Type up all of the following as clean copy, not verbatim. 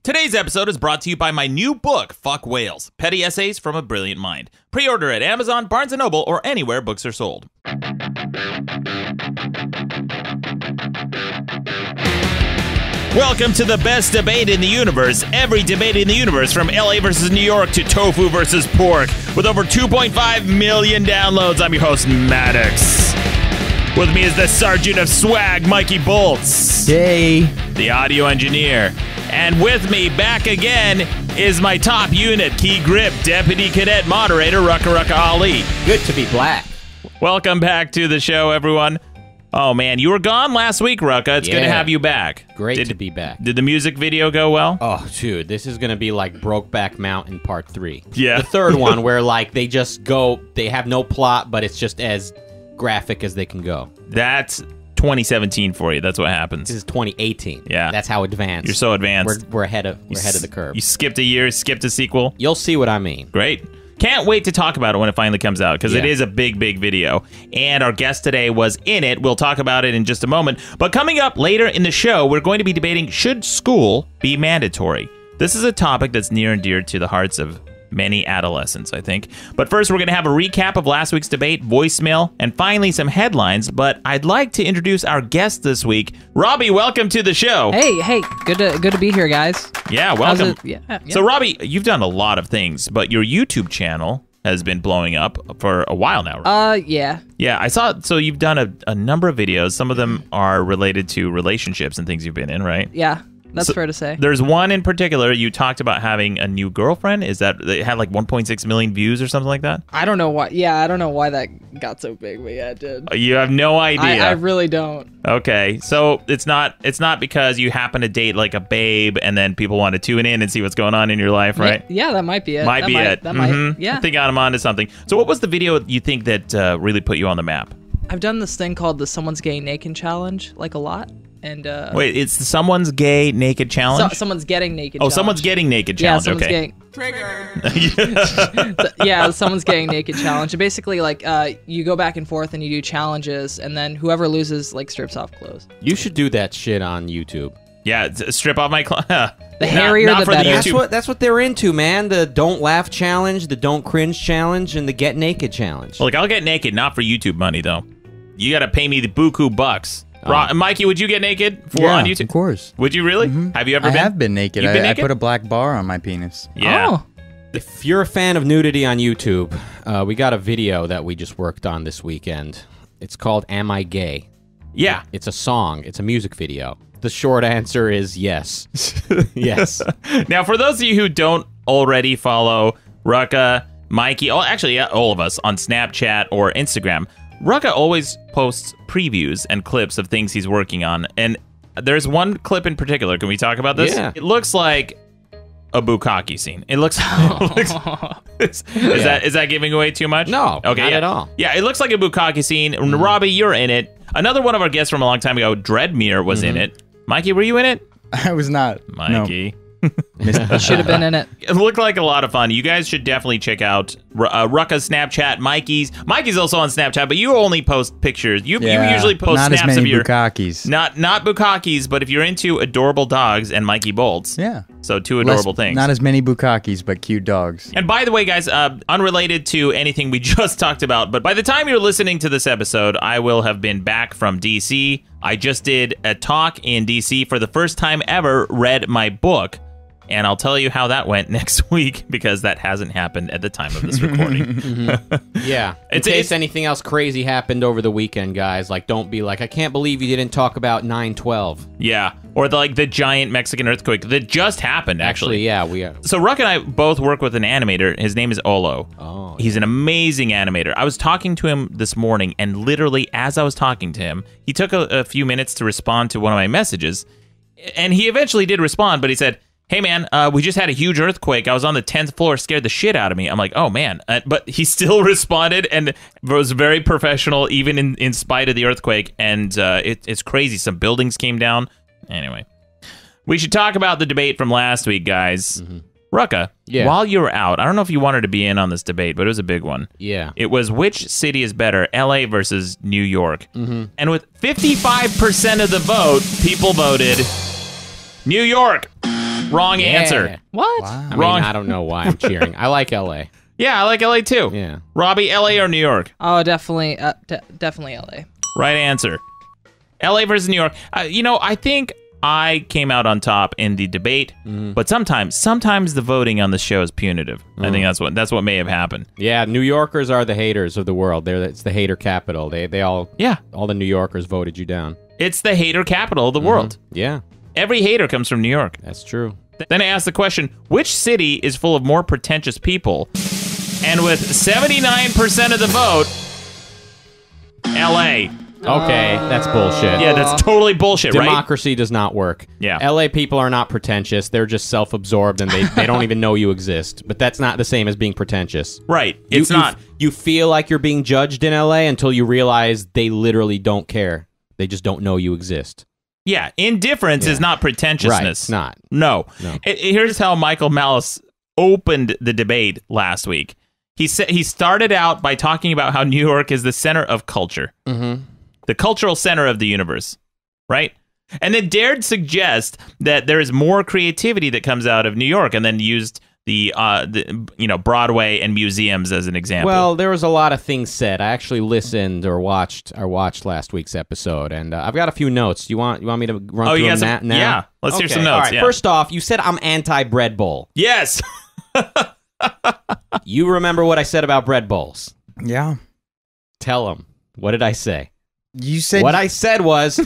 Today's episode is brought to you by my new book, Fuck Whales, Petty Essays from a Brilliant Mind. Pre-order at Amazon, Barnes & Noble, or anywhere books are sold. Welcome to the best debate in the universe. Every debate in the universe, from LA versus New York to tofu versus pork. With over 2.5 million downloads, I'm your host, Maddox. With me is the Sergeant of Swag, Mikey Bolts. Hey. The audio engineer. And with me, back again, is my top unit, Key Grip, Deputy Cadet Moderator, Rucka Ali. Good to be black. Welcome back to the show, everyone. Oh, man, you were gone last week, Rucka. It's good to have you back. Great to be back. Did the music video go well? Oh, dude, this is going to be like Brokeback Mountain Part 3. Yeah. The third one where, like, they just go, they have no plot, but it's just as graphic as they can go. That's 2017 for you. That's what happens. This is 2018. Yeah. That's how advanced. You're so advanced. We're ahead of the curve. You skipped a year, skipped a sequel. You'll see what I mean. Great. Can't wait to talk about it when it finally comes out, because it is a big, big video. And our guest today was in it. We'll talk about it in just a moment. But coming up later in the show, we're going to be debating, should school be mandatory? This is a topic that's near and dear to the hearts of many adolescents, I think. But first, we're going to have a recap of last week's debate, voicemail, and finally some headlines. But I'd like to introduce our guest this week. Robby, welcome to the show. Hey, good to be here, guys. Yeah, welcome. Yeah. So, Robby, you've done a lot of things, but your YouTube channel has been blowing up for a while now, right? Yeah. Yeah, I saw, so you've done a number of videos. Some of them are related to relationships and things you've been in, right? Yeah. That's fair to say. There's one in particular, you talked about having a new girlfriend. Is that, it had like 1.6 million views or something like that? I don't know why. Yeah, I don't know why that got so big, but yeah, it did. You have no idea. I really don't. Okay, so it's not because you happen to date like a babe and then people want to tune in and see what's going on in your life, right? Yeah, that might be it. Might be it. That might, yeah. I think I'm onto something. So what was the video you think that really put you on the map? I've done this thing called the Someone's Getting Naked Challenge, like a lot. And wait, it's the Someone's Gay Naked Challenge? Someone's Getting Naked challenge. Someone's Getting Naked Challenge, yeah, okay. Triggered. Yeah, Someone's Getting Naked Challenge. And basically, like, you go back and forth and you do challenges, and then whoever loses, like, strips off clothes. You should do that shit on YouTube. Yeah, strip off my clothes. The hairier, the better. That's what they're into, man. The Don't Laugh Challenge, the Don't Cringe Challenge, and the Get Naked Challenge. Well, like, I'll get naked, not for YouTube money, though. You gotta pay me the buku bucks. Mikey, would you get naked on YouTube? Of course. Would you really? Have you ever been? I have been naked. You've been naked? I put a black bar on my penis. Yeah. Oh. If you're a fan of nudity on YouTube, we got a video that we just worked on this weekend. It's called Am I Gay? Yeah. It's a song. It's a music video. The short answer is yes. Yes. Now, for those of you who don't already follow Rucka, Mikey, actually, all of us on Snapchat or Instagram, Rucka always posts previews and clips of things he's working on, and there's one clip in particular. Can we talk about this? Yeah. It looks like a bukkake scene. It looks. Is that giving away too much? No, okay, not at all. Yeah, it looks like a bukkake scene. Robby, you're in it. Another one of our guests from a long time ago, Dreadmere, was in it. Mikey, were you in it? I was not. Mikey. No. Should have been in it. It looked like a lot of fun. You guys should definitely check out Rucka's Snapchat, Mikey's. Mikey's also on Snapchat, but you only post pictures. You usually post not snaps as many of your bukkakes. Not bukkakes, but if you're into adorable dogs and Mikey Bolts. Yeah. So two adorable things. Not as many bukkakes, but cute dogs. And by the way, guys, unrelated to anything we just talked about, but by the time you're listening to this episode, I will have been back from DC. I just did a talk in DC for the first time ever, read my book. And I'll tell you how that went next week, because that hasn't happened at the time of this recording. Yeah. In case anything else crazy happened over the weekend, guys, like, don't be like, I can't believe you didn't talk about 9/12. Yeah. Or the giant Mexican earthquake that just happened, actually. Yeah, we are. So Ruck and I both work with an animator. His name is Olo. Oh. He's an amazing animator. I was talking to him this morning, and literally as I was talking to him, he took a few minutes to respond to one of my messages. And he eventually did respond, but he said, hey, man, we just had a huge earthquake. I was on the 10th floor, scared the shit out of me. I'm like, oh, man. But he still responded and was very professional, even in spite of the earthquake. And it's crazy. Some buildings came down. Anyway, we should talk about the debate from last week, guys. Rucka, while you were out, I don't know if you wanted to be in on this debate, but it was a big one. Yeah. It was which city is better, LA versus New York. And with 55% of the vote, people voted New York. Wrong answer. What? Wow. I Wrong. mean, I don't know why I'm cheering. I like LA. Yeah, I like LA too. Yeah. Robbie, LA or New York? Oh, definitely, definitely LA. Right answer. LA versus New York. I think I came out on top in the debate, but sometimes the voting on the show is punitive. I think that's what may have happened. Yeah, New Yorkers are the haters of the world. It's the hater capital. They all the New Yorkers voted you down. It's the hater capital of the world. Yeah, Every hater comes from New York. that's true. Then I asked the question, which city is full of more pretentious people? And with 79% of the vote, LA. Okay, that's bullshit. Yeah, that's totally bullshit, right? Democracy does not work. Yeah. LA people are not pretentious. They're just self-absorbed and they don't even know you exist. But that's not the same as being pretentious. Right. It's not. You feel like you're being judged in LA until you realize they literally don't care. They just don't know you exist. Yeah, indifference is not pretentiousness. Right, it's not. No. No. Here's how Michael Malice opened the debate last week. He started out by talking about how New York is the center of culture. Mm-hmm. The cultural center of the universe, right? And then dared suggest that there is more creativity that comes out of New York, and then used the Broadway and museums as an example. Well, there was a lot of things said. I actually listened or watched last week's episode, and I've got a few notes. You want me to run through them now? Yeah, let's hear some notes. All right. Yeah. First off, you said I'm anti-bread bowl. Yes. You remember what I said about bread bowls? Yeah. Tell them. What did I say? You said What I said was,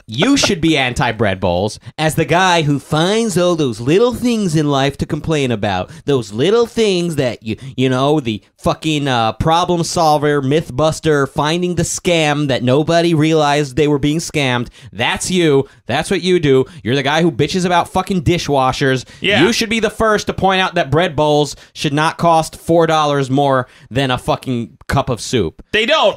you should be anti-bread bowls as the guy who finds all those little things in life to complain about. Those little things that, the fucking problem solver, myth buster, finding the scam that nobody realized they were being scammed. That's you. That's what you do. You're the guy who bitches about fucking dishwashers. Yeah. You should be the first to point out that bread bowls should not cost $4 more than a fucking cup of soup. They don't.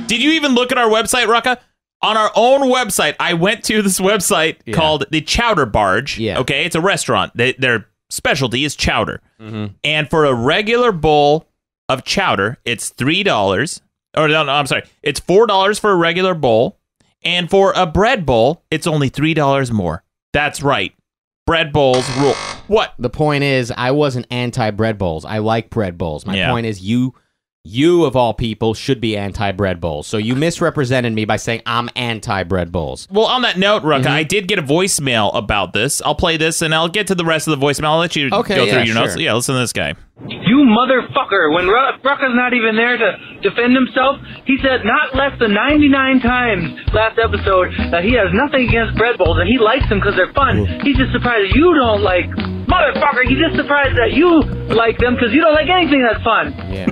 Did you even look at our website, Rucka? On our own website, I went to this website called the Chowder Barge. Yeah. Okay, it's a restaurant. Their specialty is chowder. Mm-hmm. And for a regular bowl of chowder, it's $3. Or no, I'm sorry. It's $4 for a regular bowl. And for a bread bowl, it's only $3 more. That's right. Bread bowls rule. What? The point is, I wasn't anti-bread bowls. I like bread bowls. My point is, you of all people should be anti-bread bowls. So you misrepresented me by saying I'm anti-bread bowls. Well, on that note, Rucka, I did get a voicemail about this. I'll play this, and I'll get to the rest of the voicemail. I'll let you go through your notes. Yeah, listen to this guy. You motherfucker. When Rucka's not even there to defend himself, he said not less than 99 times last episode that he has nothing against bread bowls, and he likes them because they're fun. He's just surprised you don't like... Motherfucker, he's just surprised that you like them because you don't like anything that's fun. Yeah.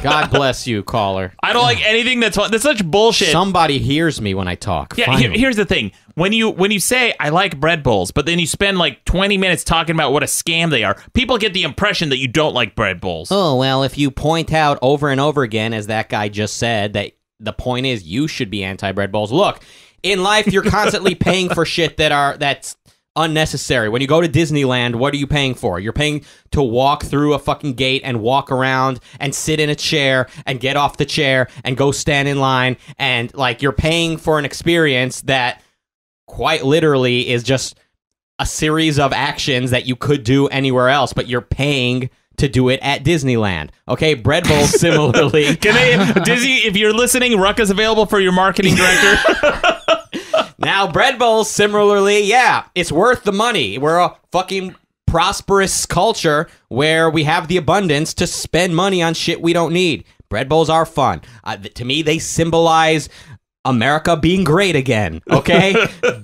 God bless you, caller. I don't like anything that's fun. That's such bullshit. Somebody hears me when I talk. Yeah, here's the thing. When you say, I like bread bowls, but then you spend like 20 minutes talking about what a scam they are, people get the impression that you don't like bread bowls. Oh, well, if you point out over and over again, as that guy just said, that the point is you should be anti-bread bowls. Look, in life, you're constantly paying for shit that's unnecessary. When you go to Disneyland, what are you paying for? You're paying to walk through a fucking gate and walk around and sit in a chair and get off the chair and go stand in line, and like you're paying for an experience that quite literally is just a series of actions that you could do anywhere else, but you're paying to do it at Disneyland. Okay, bread bowls similarly. Disney, if you're listening, Rucka's available for your marketing director. Now, bread bowls, similarly, yeah, it's worth the money. We're a fucking prosperous culture where we have the abundance to spend money on shit we don't need. Bread bowls are fun. To me, they symbolize America being great again, okay?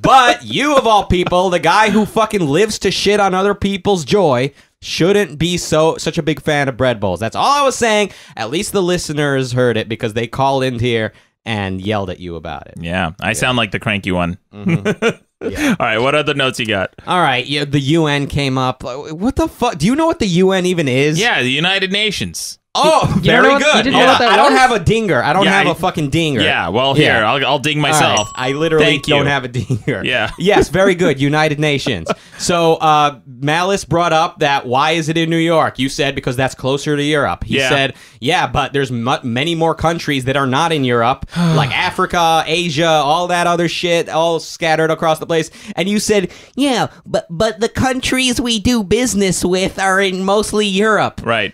But you, of all people, the guy who fucking lives to shit on other people's joy, shouldn't be such a big fan of bread bowls. That's all I was saying. At least the listeners heard it because they called in here and yelled at you about it. Yeah, I sound like the cranky one. Mm-hmm. Yeah. All right, what other notes you got? All right, yeah, the UN came up. What the fuck? Do you know what the UN even is? Yeah, the United Nations. Oh, You don't very know- good. you didn't know what that I don't was? have a dinger. I don't Yeah, have a fucking dinger. Yeah, well, here, Yeah. I'll ding All myself. right, I literally Thank you. don't have a dinger. Yeah. Yes, very good. United Nations. So Malice brought up that why is it in New York? You said because that's closer to Europe. He Yeah. said, yeah, but there's many more countries that are not in Europe, like Africa, Asia, all that other shit, all scattered across the place. And you said, yeah, but the countries we do business with are in mostly Europe. Right.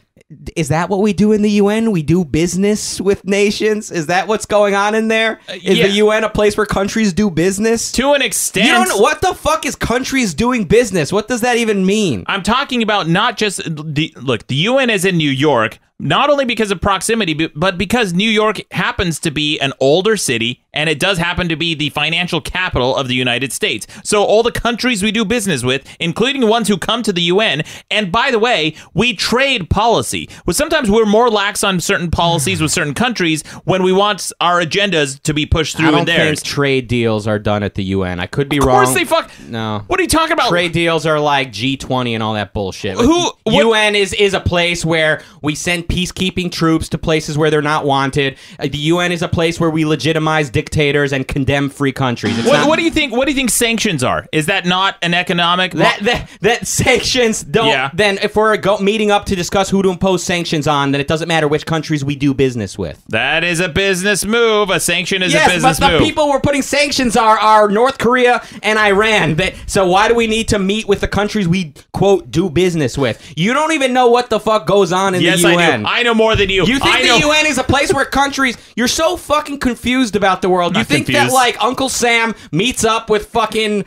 Is that what we do in the UN? We do business with nations? Is that what's going on in there? Is yeah. the UN a place where countries do business? To an extent. You don't. What the fuck is countries doing business? What does that even mean? I'm talking about not just the UN is in New York, not only because of proximity, but because New York happens to be an older city, and it does happen to be the financial capital of the United States. So all the countries we do business with, including ones who come to the UN, and by the way, we trade policy. Well, sometimes we're more lax on certain policies with certain countries when we want our agendas to be pushed through I don't in theirs. think trade deals are done at the UN. I could be Of wrong. course they fuck. No. What are you talking about? Trade deals are like G20 and all that bullshit. What- UN is a place where we send peacekeeping troops to places where they're not wanted. The UN is a place where we legitimize dictators and condemn free countries. It's not- What do you think? What do you think sanctions are? Is that not an economic? that sanctions don't. Yeah. Then if we're meeting up to discuss who to impose sanctions on, then it doesn't matter which countries we do business with. That is a business move. A sanction is a Yes, business but the move. people we're putting sanctions are North Korea and Iran. So why do we need to meet with the countries we, quote, do business with? You don't even know what the fuck goes on in Yes, the UN. I do. I know more than you. You think I the know. UN is a place where countries... You're so fucking confused about the world. You Not think confused. that, like, Uncle Sam meets up with fucking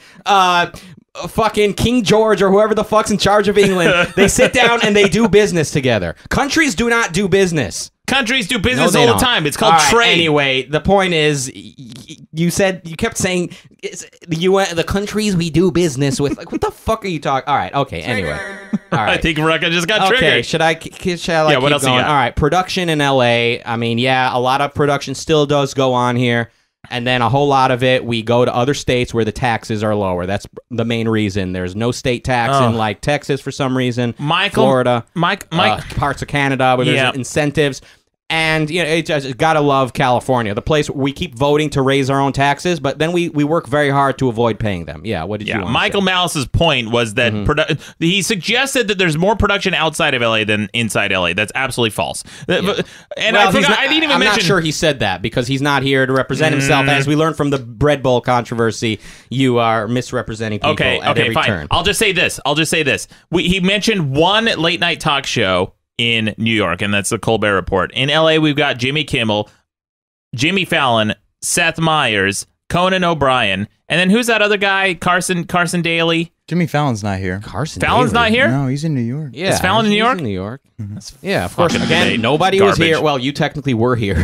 King George or whoever the fuck's in charge of England. They sit down and they do business together. Countries do not do business. Countries do business they all don't. the time. It's called All right, trade. Anyway, the point is, you kept saying it's the UN, the countries we do business with. Like, what the fuck are you talking? All right, okay. Anyway, all right. I think Rucka just got Okay, triggered. shall I Yeah, what keep else you going? got? All right, production in LA. I mean, yeah, a lot of production still does go on here. And then a whole lot of it, we go to other states where the taxes are lower. That's the main reason. There's no state tax in like Texas for some reason. Michael, Florida, Mike, parts of Canada where there's Yeah. incentives. And you know, it just gotta love California, the place where we keep voting to raise our own taxes, but then we work very hard to avoid paying them. Yeah, what did you want? Michael Malice's point was that he suggested that there's more production outside of LA than inside LA. That's absolutely false. And Well, I forgot. I didn't even I'm mention. not sure he said that because he's not here to represent himself. As we learned from the Bread Bowl controversy, you are misrepresenting people at every fine. turn. I'll just say this. He mentioned one late night talk show in New York, and that's the Colbert Report. In LA, we've got Jimmy Kimmel, Jimmy Fallon, Seth Meyers, Conan O'Brien, and then who's that other guy? Carson Daly. Jimmy Fallon's not here. Carson Fallon's Daly. not here. No, he's in New York. Yeah, Is Fallon in New he's York? In New York. Yeah, of course. fucking Again, debate. nobody was Garbage. here. Well, you technically were here.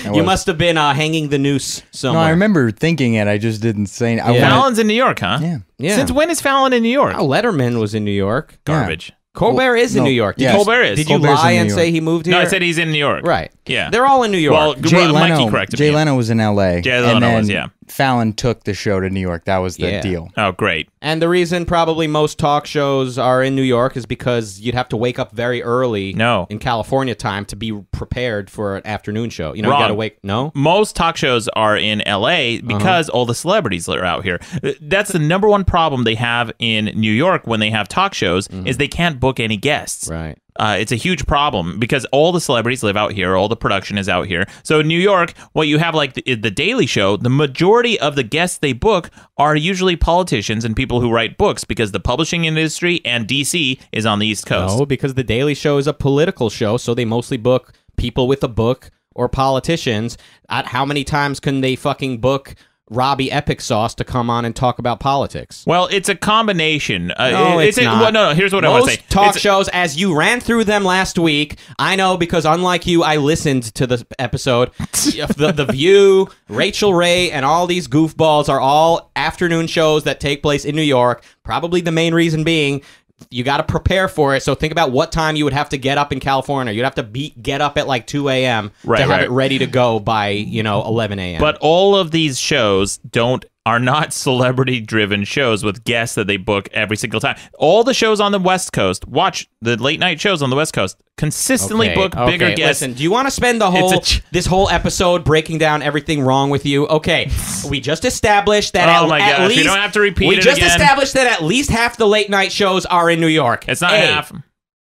You was. must have been hanging the noose No, somewhere. I remember thinking it. I just didn't say it. I Yeah. Fallon's in New York, huh? Yeah. Yeah. Since when is Fallon in New York? Oh, Letterman was in New York. Garbage. Colbert is in no, New York. yes. Colbert is. Did you Colbert's lie in New and York. say he moved here? No, I said he's in New York. Right. Yeah. They're all in New York. Well, Jay Mikey Leno. corrected Jay me. Leno was in L.A. Jay Leno and then was, yeah. Fallon took the show to New York. That was the Yeah. deal. Oh, great. And the reason probably most talk shows are in New York is because you'd have to wake up very early in California time to be prepared for an afternoon show. You know, Wrong. you got to wake... No? Most talk shows are in LA because all the celebrities are out here. That's the number one problem they have in New York when they have talk shows is they can't book any guests. Right. It's a huge problem because all the celebrities live out here. All the production is out here. So in New York, what you have like the Daily Show, the majority of the guests they book are usually politicians and people who write books because the publishing industry and DC is on the East Coast. No, because the Daily Show is a political show, so they mostly book people with a book or politicians. How many times can they fucking book Robby Epicsauce to come on and talk about politics? Well, it's a combination. No, it's not. Well, no, here's what I want to say. Most talk It's- shows, as you ran through them last week, I know because unlike you, I listened to the episode. the View, Rachel Ray, and all these goofballs are all afternoon shows that take place in New York. Probably the main reason being you got to prepare for it. So think about what time you would have to get up in California. You'd have to get up at like 2 a.m. to have it ready to go by 11 a.m. But all of these shows don't are not celebrity-driven shows with guests that they book every single time. All the shows on the West Coast, watch the late-night shows on the West Coast, consistently book bigger guests. Listen, do you want to spend the this whole episode breaking down everything wrong with you? Okay, we just established that oh my gosh, least, you don't have to repeat it again. We just established that at least half the late-night shows are in New York. It's not half.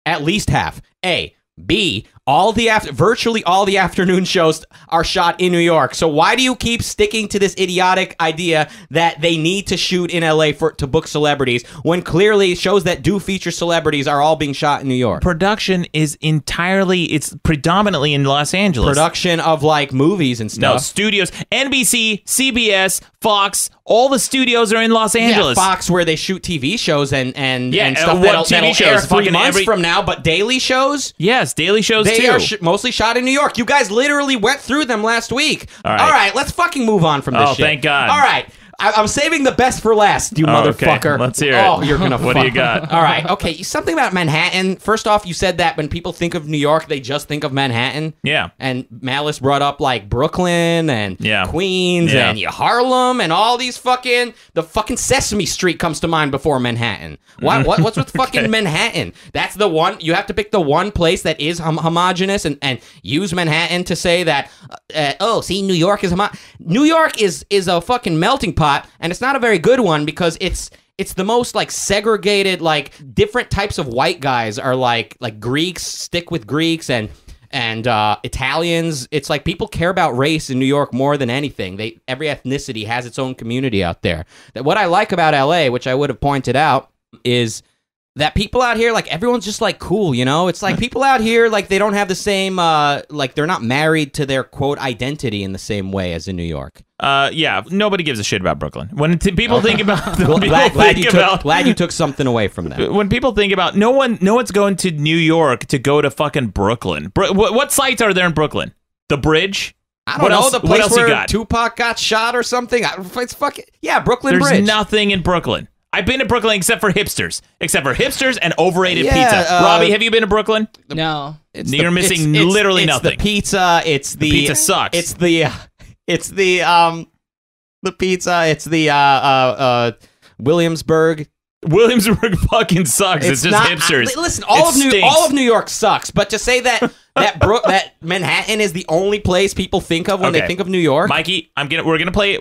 At least half. A. B. Virtually all the afternoon shows are shot in New York. So why do you keep sticking to this idiotic idea that they need to shoot in LA to book celebrities when clearly shows that do feature celebrities are all being shot in New York? Production is it's predominantly in Los Angeles. Production of like movies and stuff. No, studios, NBC, CBS, Fox, all the studios are in Los Angeles. Yeah, Fox where they shoot TV shows and stuff what that'll TV shows? air 3 months Every... from now, but daily shows? Yes, daily shows they too. Are mostly shot in New York. You guys literally went through them last week. All right, let's fucking move on from this shit. Oh, thank God. All right. I'm saving the best for last, you motherfucker. Okay. Let's hear it. Oh, you're gonna What do you got? All right. Okay. Something about Manhattan. First off, you said that when people think of New York, they just think of Manhattan. Yeah. And Malice brought up like Brooklyn and Queens and Harlem and all these the fucking Sesame Street comes to mind before Manhattan. What's with fucking Manhattan? That's the one. You have to pick the one place that is homogenous and use Manhattan to say that. New York is New York is a fucking melting pot. And it's not a very good one because it's the most like segregated, like different types of white guys are like Greeks stick with Greeks and Italians. It's like people care about race in New York more than anything. Every ethnicity has its own community out there. What I like about LA, which I would have pointed out, is that people out here, like, everyone's just, like, cool, you know? It's like people out here, like, they don't have the same, like, they're not married to their, quote, identity in the same way as in New York. Yeah, nobody gives a shit about Brooklyn. When people think about... Glad you took something away from that. When people think about... No one's going to New York to go to fucking Brooklyn. What sites are there in Brooklyn? The Bridge? I don't know, the place what else where Tupac got shot or something? It's fucking... Yeah, Brooklyn Bridge. There's nothing in Brooklyn. I've been to Brooklyn except for hipsters and overrated pizza. Robbie, have you been to Brooklyn? No. You're missing literally nothing. It's the pizza. The pizza sucks. It's the pizza. It's the Williamsburg. Williamsburg fucking sucks. It's just hipsters. Listen, all of New York sucks. But to say that Manhattan is the only place people think of when they think of New York, Mikey, we're gonna play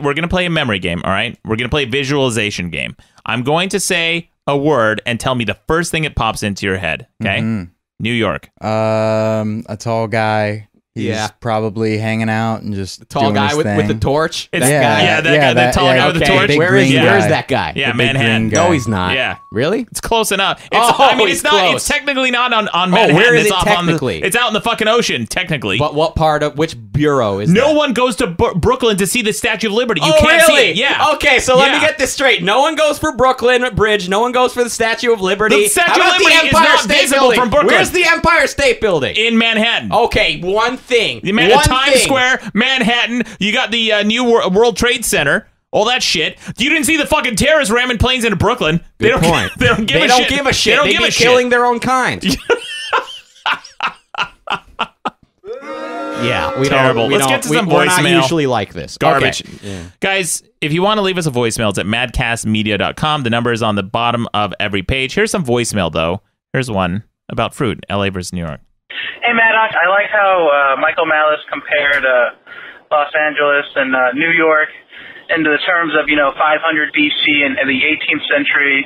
a memory game. All right, we're gonna play a visualization game. I'm going to say a word and tell me the first thing that pops into your head. Okay, New York. A tall guy. He's probably hanging out and just tall guy with the torch. That guy, the tall guy with the torch. Where is that guy? Yeah, Manhattan. No, he's not. Yeah, really? It's close enough. It's not. Close. It's technically not on Manhattan. Where is it's it technically? It's out in the fucking ocean, technically. But what part of which bureau is? No one goes to Brooklyn to see the Statue of Liberty. You can't really? see it. Yeah. Okay, so let me get this straight. No one goes for Brooklyn Bridge. No one goes for the Statue of Liberty. The Statue of Liberty is not visible from Brooklyn. Where's the Empire State Building? In Manhattan. Okay, one thing. Times Square, Manhattan. You got the new World Trade Center. All that shit. You didn't see the fucking terrorists ramming planes into Brooklyn. Good point. They don't give a shit. They be killing their own kind. Yeah, Let's get to some voicemail. We're not usually like this. Garbage. Okay. Yeah. Guys, if you want to leave us a voicemail, it's at madcastmedia.com. The number is on the bottom of every page. Here's some voicemail, though. Here's one about fruit, LA versus New York. Hey, Maddox, I like how Michael Malice compared Los Angeles and New York into the terms of, 500 BC and the 18th century.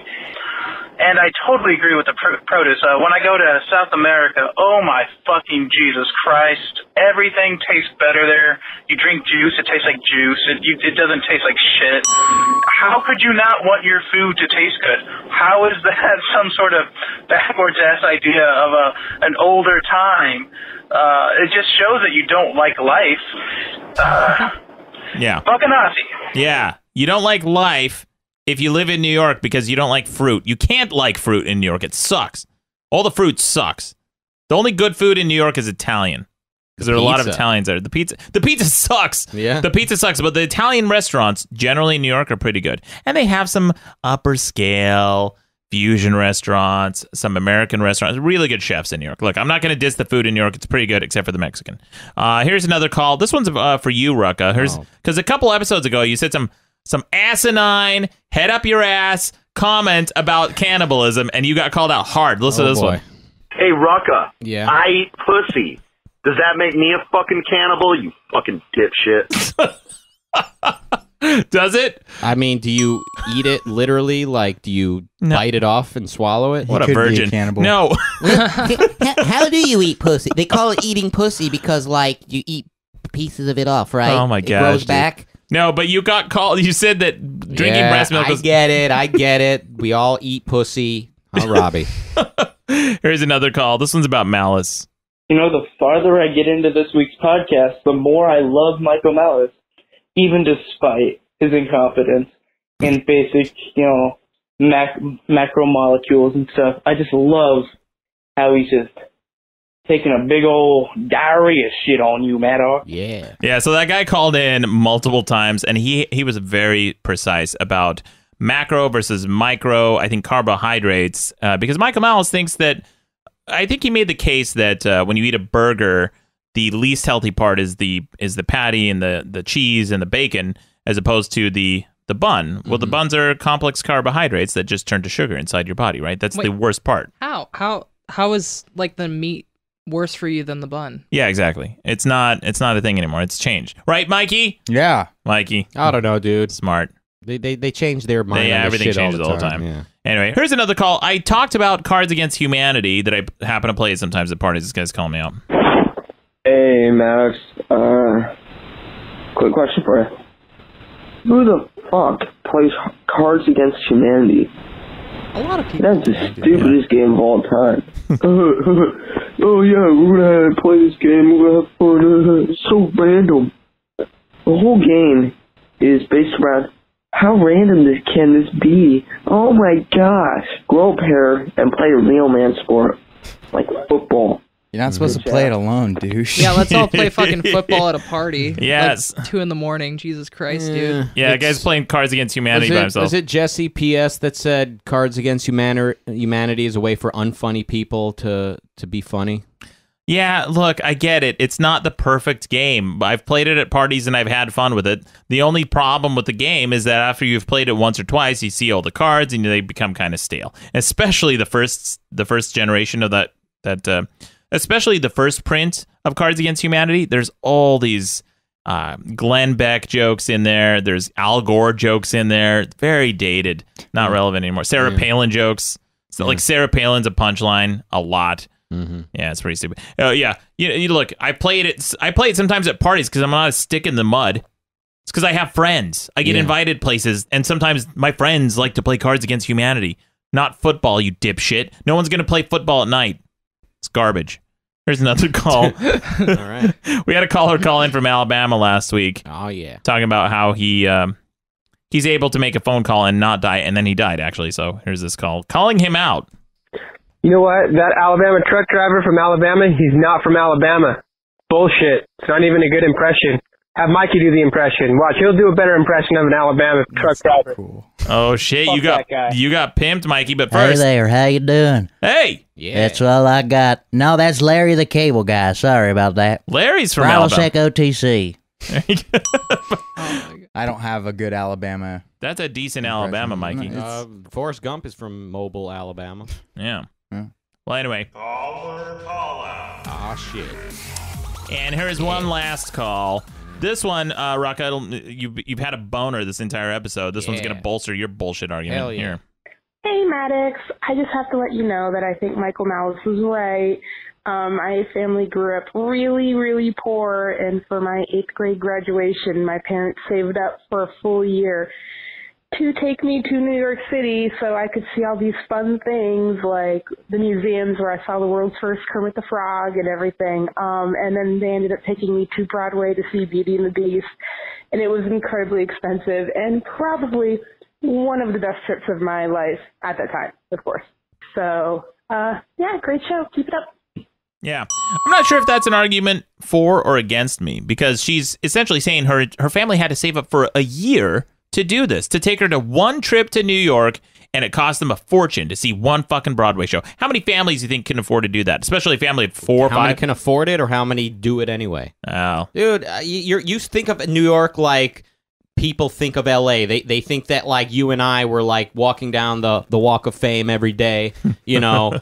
And I totally agree with the produce. When I go to South America, oh my fucking Jesus Christ, everything tastes better there. You drink juice, it tastes like juice. It doesn't taste like shit. How could you not want your food to taste good? How is that some sort of backwards-ass idea of an older time? It just shows that you don't like life. Yeah. Fucking Aussie. Yeah. You don't like life if you live in New York because you don't like fruit. You can't like fruit in New York. It sucks. All the fruit sucks. The only good food in New York is Italian. Because there are a lot of Italians there. The pizza sucks. Yeah. The pizza sucks. But the Italian restaurants generally in New York are pretty good. And they have some upper scale fusion restaurants, some American restaurants, really good chefs in New York. Look, I'm not going to diss the food in New York. It's pretty good, except for the Mexican. Here's another call. This one's for you, Rucka. Because a couple episodes ago, you said some some asinine, head up your ass comment about cannibalism, and you got called out hard. Listen to this one. Hey, Rucka. Yeah. I eat pussy. Does that make me a fucking cannibal, you fucking dipshit? Does it? I mean, do you eat it literally? Like, do you bite it off and swallow it? What a could be a virgin. cannibal. No. How do you eat pussy? They call it eating pussy because, like, you eat pieces of it off, right? Oh, my It gosh, grows dude. back. No, but you got called. You said that drinking breast milk was... I get it. We all eat pussy. Huh, Robbie? Here's another call. This one's about Malice. You know, the farther I get into this week's podcast, the more I love Michael Malice, even despite his incompetence in basic, macromolecules and stuff. I just love how he's just taking a big old diarrhea shit on you, Maddox. Yeah. Yeah, so that guy called in multiple times, and he was very precise about macro versus micro, I think carbohydrates, because Michael Malice thinks that, I think he made the case that when you eat a burger, the least healthy part is the patty and the cheese and the bacon, as opposed to the bun. Well, the buns are complex carbohydrates that just turn to sugar inside your body, right? That's the worst part. How is like the meat worse for you than the bun? Yeah, exactly. It's not a thing anymore. It's changed. Right, Mikey? Yeah. Mikey. I don't know, dude. Smart. They change their mind. Yeah, on this everything shit changes all the time. Yeah. Anyway, here's another call. I talked about Cards Against Humanity that I happen to play sometimes at parties. This guy's calling me out. Hey, Maddox. Quick question for you. Who the fuck plays Cards Against Humanity? A lot of people. That's the stupidest game of all time. Oh yeah, we're gonna play this game. We're gonna have fun. It's so random. The whole game is based around how random can this be? Oh my gosh! Grow up here and play a real man sport like football. You're not supposed to play it alone, douche. Yeah, let's all play fucking football at a party. Yes. Like 2 a.m. Jesus Christ, dude. Yeah, the guy's playing Cards Against Humanity by himself. Was it Jesse P.S. that said Cards Against Humanity is a way for unfunny people to be funny? Yeah, look, I get it. It's not the perfect game. I've played it at parties and I've had fun with it. The only problem with the game is that after you've played it once or twice, you see all the cards and they become kind of stale. Especially the first generation of that especially the first print of Cards Against Humanity. There's all these Glenn Beck jokes in there. There's Al Gore jokes in there. Very dated, not relevant anymore. Sarah Palin jokes. So like Sarah Palin's a punchline a lot. Yeah, it's pretty stupid. Yeah, you look. I play it sometimes at parties because I'm not a stick in the mud. It's because I have friends. I get invited places, and sometimes my friends like to play Cards Against Humanity, not football. You dipshit. No one's gonna play football at night. It's garbage. Here's another call. All right. We had a caller call in from Alabama last week. Oh yeah. Talking about how he's able to make a phone call and not die, and then he died actually. So here's this call, calling him out. You know what? That Alabama truck driver from Alabama, he's not from Alabama. Bullshit. It's not even a good impression. Have Mikey do the impression. Watch, he'll do a better impression of an Alabama truck driver. Cool. Oh shit, Fuck that guy. you got pimped, Mikey. But Hey first, there, how you doing? hey, Yeah. That's all I got. No, that's Larry the Cable Guy. Sorry about that. Larry's from Prilosec Alabama. OTC. I don't have a good Alabama. That's a decent Alabama, Mikey. It's- Forrest Gump is from Mobile, Alabama. Yeah. Yeah. Well, anyway, Ah, shit. and here's one last call. This one, Rock, you've had a boner this entire episode. This one's Yeah. gonna bolster your bullshit argument. Hell yeah. Here. Hey, Maddox. I just have to let you know that I think Michael Malice was right. My family grew up really, really poor, and for my 8th grade graduation, my parents saved up for a full year to take me to New York City so I could see all these fun things like the museums where I saw the world's first Kermit the Frog and everything. And then they ended up taking me to Broadway to see Beauty and the Beast. And it was incredibly expensive and probably one of the best trips of my life at that time, of course. So, yeah, great show. Keep it up. Yeah. I'm not sure if that's an argument for or against me, because she's essentially saying her family had to save up for a year to do this, to take her to one trip to New York, and it cost them a fortune to see one fucking Broadway show. How many families do you think can afford to do that? Especially a family of 4 or 5? How many can afford it, or how many do it anyway? Oh. Dude, you think of New York like people think of LA. They think that like you and I were like walking down the Walk of Fame every day. You know,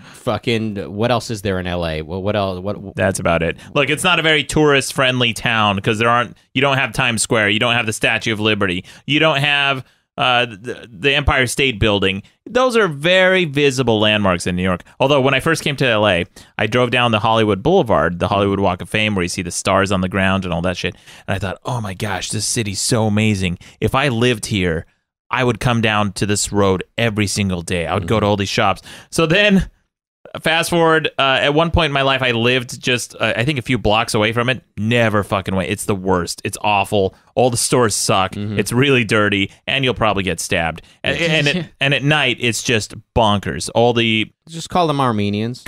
fucking. What else is there in LA? Well, what else? What? That's about it. Look, it's not a very tourist friendly town because you don't have Times Square, you don't have the Statue of Liberty, you don't have the Empire State Building. Those are very visible landmarks in New York. Although when I first came to LA, I drove down the Hollywood Boulevard, the Hollywood Walk of Fame, where you see the stars on the ground and all that shit. And I thought, oh my gosh, this city's so amazing. If I lived here, I would come down to this road every single day. I would go to all these shops. So then, fast forward, at one point in my life, I lived just, I think, a few blocks away from it. Never fucking way. It's the worst. It's awful. All the stores suck. It's really dirty, and you'll probably get stabbed. And at night, it's just bonkers. Just call them Armenians.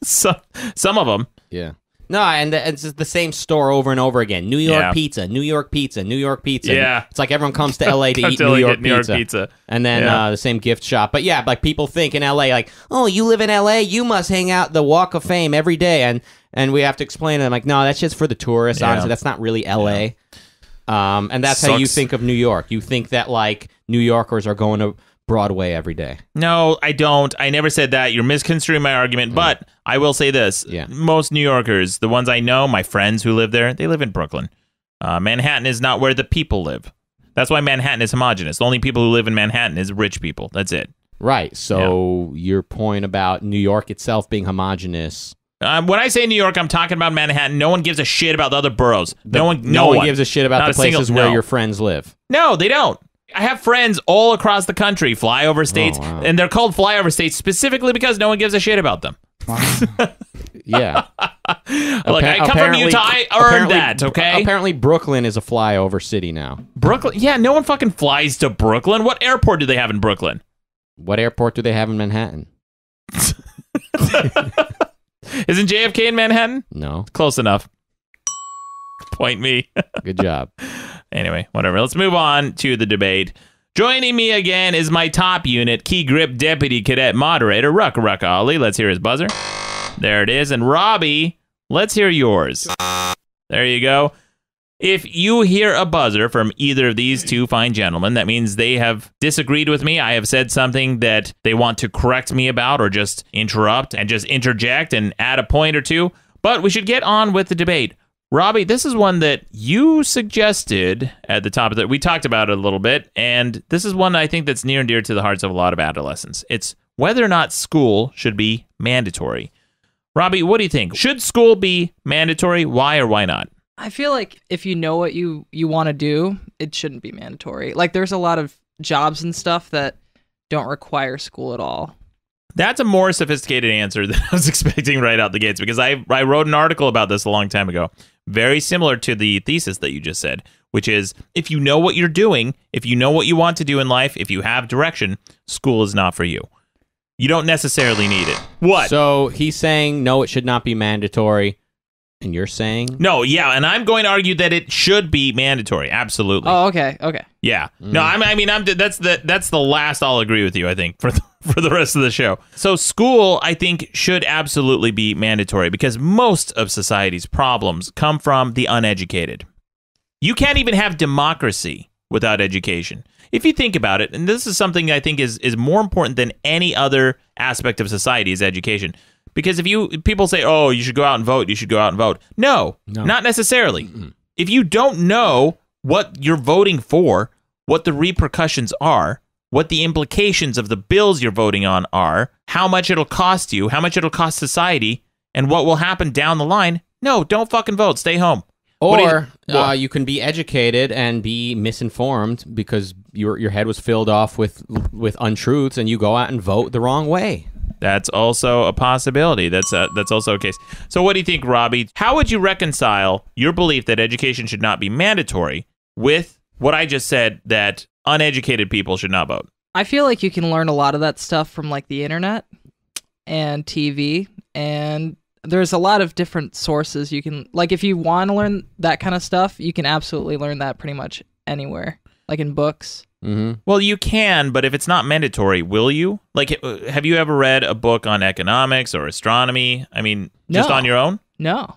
Some of them. Yeah. No, and it's just the same store over and over again. New York pizza, New York pizza, New York pizza. Yeah. It's like everyone comes to LA to eat New York pizza. And then the same gift shop. But yeah, like people think in LA, like, oh, you live in LA, you must hang out the Walk of Fame every day. And we have to explain to them, like, no, that's just for the tourists. Honestly, that's not really LA. And that's how you think of New York. You think that, like, New Yorkers are going to Broadway every day. No, I don't. I never said that. You're misconstruing my argument, but I will say this. Yeah. Most New Yorkers, the ones I know, my friends who live there, they live in Brooklyn. Manhattan is not where the people live. That's why Manhattan is homogenous. The only people who live in Manhattan is rich people. That's it. Right. So your point about New York itself being homogenous. When I say New York, I'm talking about Manhattan. No one gives a shit about the other boroughs. No one gives a shit about the places where your friends live. No, they don't. I have friends all across the country, flyover states, and they're called flyover states specifically because no one gives a shit about them. Yeah. Look, I come from Utah. I earned that, okay? Apparently, Brooklyn is a flyover city now. Brooklyn? Yeah, no one fucking flies to Brooklyn. What airport do they have in Brooklyn? What airport do they have in Manhattan? Isn't JFK in Manhattan? No. Close enough. Point me. Good job. Anyway, whatever. Let's move on to the debate. Joining me again is my top unit, Key Grip Deputy Cadet Moderator, Ruck Ollie. Let's hear his buzzer. There it is. And Robby, let's hear yours. There you go. If you hear a buzzer from either of these two fine gentlemen, that means they have disagreed with me. I have said something that they want to correct me about or just interrupt and just interject and add a point or two. But we should get on with the debate. Robby, this is one that you suggested at the top of we talked about it a little bit, and this is one I think that's near and dear to the hearts of a lot of adolescents. It's whether or not school should be mandatory. Robby, what do you think? Should school be mandatory? Why or why not? I feel like if you know what you want to do, it shouldn't be mandatory. Like, there's a lot of jobs and stuff that don't require school at all. That's a more sophisticated answer than I was expecting right out the gates, because I wrote an article about this a long time ago, very similar to the thesis that you just said, which is if you know what you're doing, if you know what you want to do in life, if you have direction, school is not for you. You don't necessarily need it. What? So he's saying, no, it should not be mandatory. And you're saying? No, yeah, and I'm going to argue that it should be mandatory. Absolutely. Oh, okay. Yeah. No, I mean, that's the last I'll agree with you, I think, for the rest of the show. So school, I think, should absolutely be mandatory because most of society's problems come from the uneducated. You can't even have democracy without education. If you think about it, and this is something I think is more important than any other aspect of society is education. Because people say, oh, you should go out and vote, you should go out and vote. No. Not necessarily. Mm-mm. If you don't know what you're voting for, what the repercussions are, what the implications of the bills you're voting on are, how much it'll cost you, how much it'll cost society, and what will happen down the line, no, don't fucking vote. Stay home. Or you can be educated and be misinformed because your head was filled off with untruths and you go out and vote the wrong way. That's also a possibility. That's also a case. So what do you think, Robby? How would you reconcile your belief that education should not be mandatory with what I just said, that uneducated people should not vote? I feel like you can learn a lot of that stuff from like the internet and TV, and there's a lot of different sources you can, like, if you want to learn that kind of stuff, you can absolutely learn that pretty much anywhere, like in books. Mm-hmm. Well, you can, but if it's not mandatory, will you? Like, have you ever read a book on economics or astronomy? I mean, just on your own? No.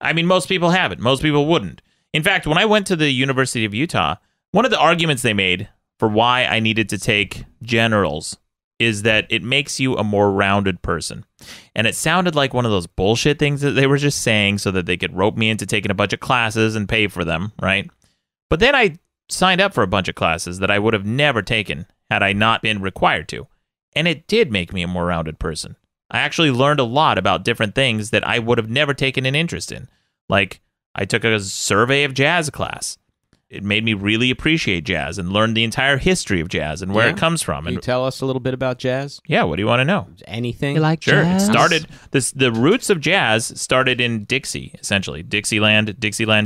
I mean, most people haven't. Most people wouldn't. In fact, when I went to the University of Utah, one of the arguments they made for why I needed to take generals is that it makes you a more rounded person. And it sounded like one of those bullshit things that they were just saying so that they could rope me into taking a bunch of classes and pay for them, right? But then I signed up for a bunch of classes that I would have never taken had I not been required to. And it did make me a more rounded person. I actually learned a lot about different things that I would have never taken an interest in. Like, I took a survey of jazz class. It made me really appreciate jazz and learn the entire history of jazz and where it comes from. Can you tell us a little bit about jazz? Yeah, what do you want to know? Anything? You like Sure. jazz? It started the roots of jazz started in Dixie, essentially. Dixieland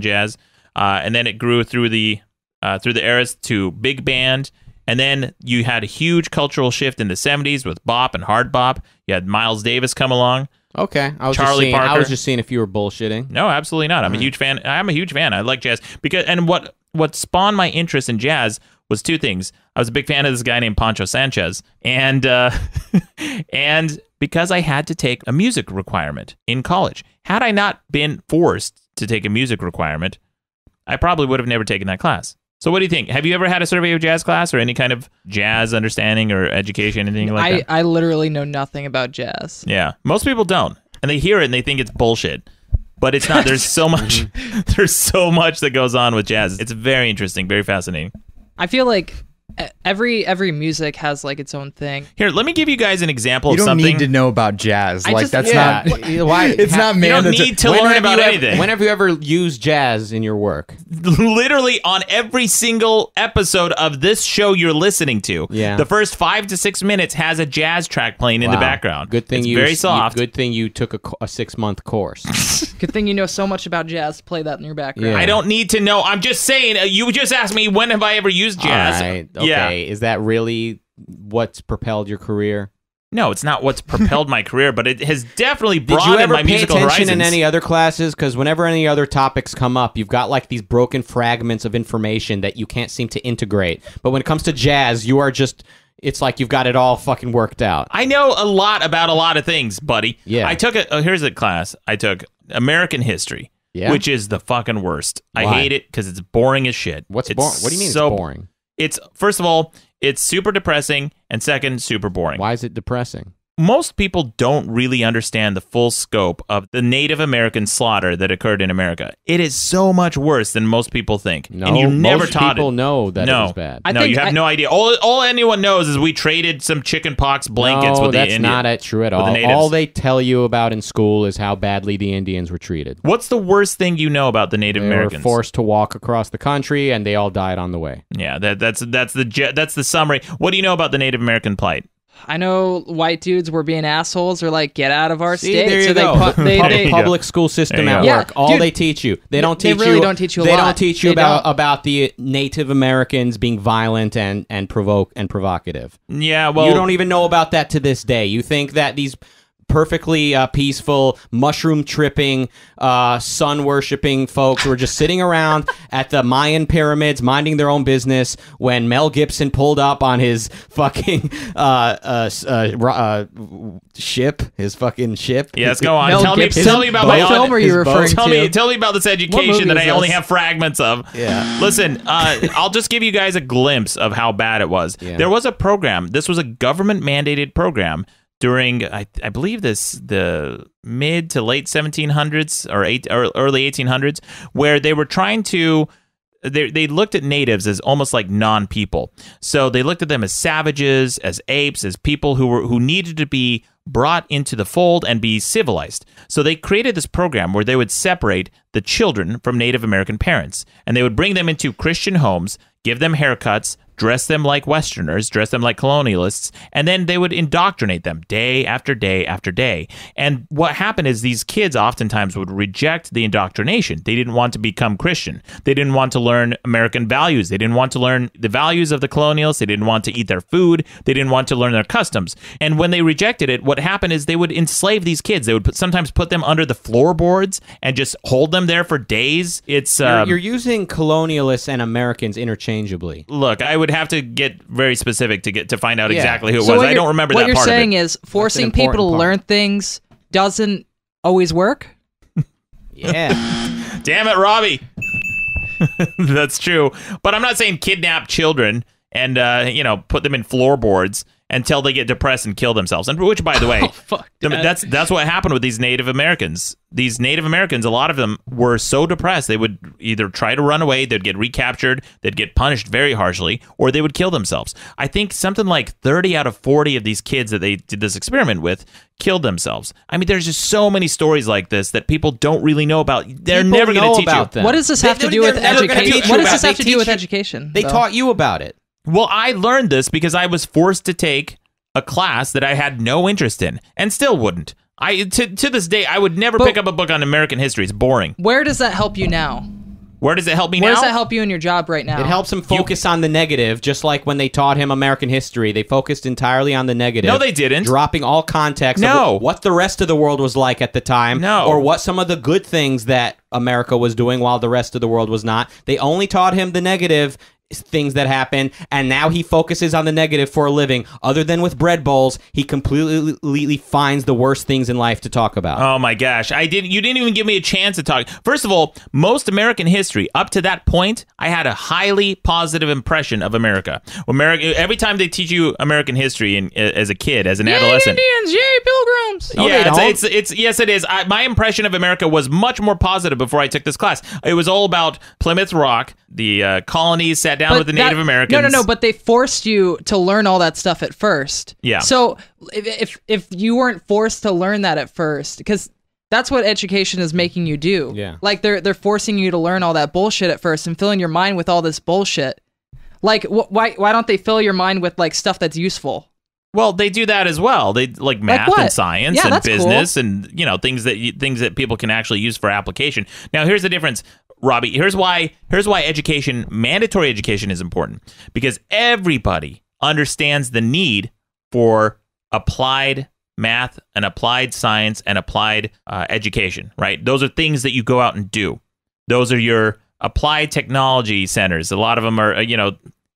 jazz. And then it grew through the eras to big band. And then you had a huge cultural shift in the 70s with bop and hard bop. You had Miles Davis come along. Okay. I was just seeing if you were bullshitting. No, absolutely not. I'm a huge fan. I'm a huge fan. I like jazz and what spawned my interest in jazz was two things. I was a big fan of this guy named Pancho Sanchez, and and because I had to take a music requirement in college. Had I not been forced to take a music requirement, I probably would have never taken that class. So what do you think? Have you ever had a survey of jazz class or any kind of jazz understanding or education, anything like that? I literally know nothing about jazz. Yeah. Most people don't. And they hear it and they think it's bullshit. But it's not. There's so much that goes on with jazz. It's very interesting, very fascinating. I feel like every music has like its own thing. Here, let me give you guys an example of You don't something. need to know about jazz. I Like just- that's Yeah. not. Why? It's not You don't mandatory. need to learn about anything. When have you ever used jazz in your work? Literally on every single episode of this show you're listening to. Yeah. The first 5 to 6 minutes has a jazz track playing in the Wow. background. Good thing it's you very soft. Good thing you took a 6-month course. Good thing you know so much about jazz to play that in your background. Yeah. I don't need to know. I'm just saying. You just asked me when have I ever used jazz. All right. Okay. Yeah. Is that really what's propelled your career? No, it's not what's propelled my career, but it has definitely Did you broadened ever my pay musical attention horizons. in any other classes? Because whenever any other topics come up, you've got like these broken fragments of information that you can't seem to integrate. But when it comes to jazz, you are just... It's like you've got it all fucking worked out. I know a lot about a lot of things, buddy. Yeah. I took here's a class. I took American history, which is the fucking worst. Why? I hate it because it's boring as shit. What's It's boring? What do you mean so, it's boring? It's, first of all, it's super depressing, and second, super boring. Why is it depressing? Most people don't really understand the full scope of the Native American slaughter that occurred in America. It is so much worse than most people think. No, and you're never most taught people it. know that no. it was bad. I No, think you have no idea. All anyone knows is we traded some chicken pox blankets no, with the that's Indians. not true at with the all. natives. All they tell you about in school is how badly the Indians were treated. What's the worst thing you know about the Native They Americans? were forced to walk across the country, and they all died on the way. Yeah, that's the summary. What do you know about the Native American plight? I know white dudes were being assholes or like get out of our See, state. there you so go. they Public school system There at you go. work. Yeah, All dude, they teach you. They don't they teach really you. don't teach you a They lot. don't teach you They about the Native Americans being violent and provocative. Yeah, well, You don't even know about that to this day. You think that these perfectly peaceful, mushroom tripping, sun worshipping folks were just sitting around at the Mayan pyramids minding their own business when Mel Gibson pulled up on his fucking ship, his fucking ship. Yes, go on. Mel Tell Gibson? me about What my film are you referring to? Tell me about this movie education that is I only this? have fragments of. Yeah. Listen, I'll just give you guys a glimpse of how bad it was. Yeah. There was a program. This was a government mandated program during I believe the mid to late 1700s or early 1800s, where they were trying to. They looked at natives as almost like non-people. So they looked at them as savages, as apes, as people who needed to be brought into the fold and be civilized. So they created this program where they would separate the children from Native American parents, and they would bring them into Christian homes, give them haircuts, dress them like Westerners, dress them like colonialists, and then they would indoctrinate them day after day after day. And what happened is these kids oftentimes would reject the indoctrination. They didn't want to become Christian. They didn't want to learn American values. They didn't want to learn the values of the colonials. They didn't want to eat their food. They didn't want to learn their customs. And when they rejected it, what happened is they would enslave these kids. They would sometimes put them under the floorboards and just hold them there for days. It's You're using colonialists and Americans interchangeably. Look, I would have to get very specific to find out Yeah. exactly who it So was. what I don't remember that What you're part saying of it. is forcing That's an important people to part. learn things doesn't always work. Yeah. Damn it, Robbie. That's true. But I'm not saying kidnap children and, put them in floorboards until they get depressed and kill themselves. And which, by the way, that's what happened with these Native Americans. These Native Americans, a lot of them were so depressed, they would either try to run away, they'd get recaptured, they'd get punished very harshly, or they would kill themselves. I think something like 30 out of 40 of these kids that they did this experiment with killed themselves. I mean, there's just so many stories like this that people don't really know about. They're never going to teach you. Them. What does this have to do with education? What does this have to do with education? They taught you about it. Well, I learned this because I was forced to take a class that I had no interest in and still wouldn't. To this day, I would never pick up a book on American history. It's boring. Where does that help you now? Where does it help me now? Where does that help you in your job right now? It helps him focus on the negative, just like when they taught him American history. They focused entirely on the negative. No, they didn't. Dropping all context of what the rest of the world was like at the time, or what some of the good things that America was doing while the rest of the world was not. They only taught him the negative things that happen, and now he focuses on the negative for a living. Other than with bread bowls, he completely finds the worst things in life to talk about. Oh my gosh, you didn't even give me a chance to talk. First of all, most American history up to that point, I had a highly positive impression of America. Every time they teach you American history as a kid, as an adolescent, Indians, yay Pilgrims. Yes, it is. My impression of America was much more positive before I took this class. It was all about Plymouth Rock, the colonies sat down with the Native Americans. No, but they forced you to learn all that stuff at first. Yeah. So if you weren't forced to learn that at first, because that's what education is making you do. Yeah. Like they're forcing you to learn all that bullshit at first and filling your mind with all this bullshit. Like why don't they fill your mind with like stuff that's useful? Well, they do that as well. They like math and science and business and things that people can actually use for application. Now, here's the difference, Robbie. Here's why mandatory education is important, because everybody understands the need for applied math and applied science and applied education, right? Those are things that you go out and do. Those are your applied technology centers. A lot of them are,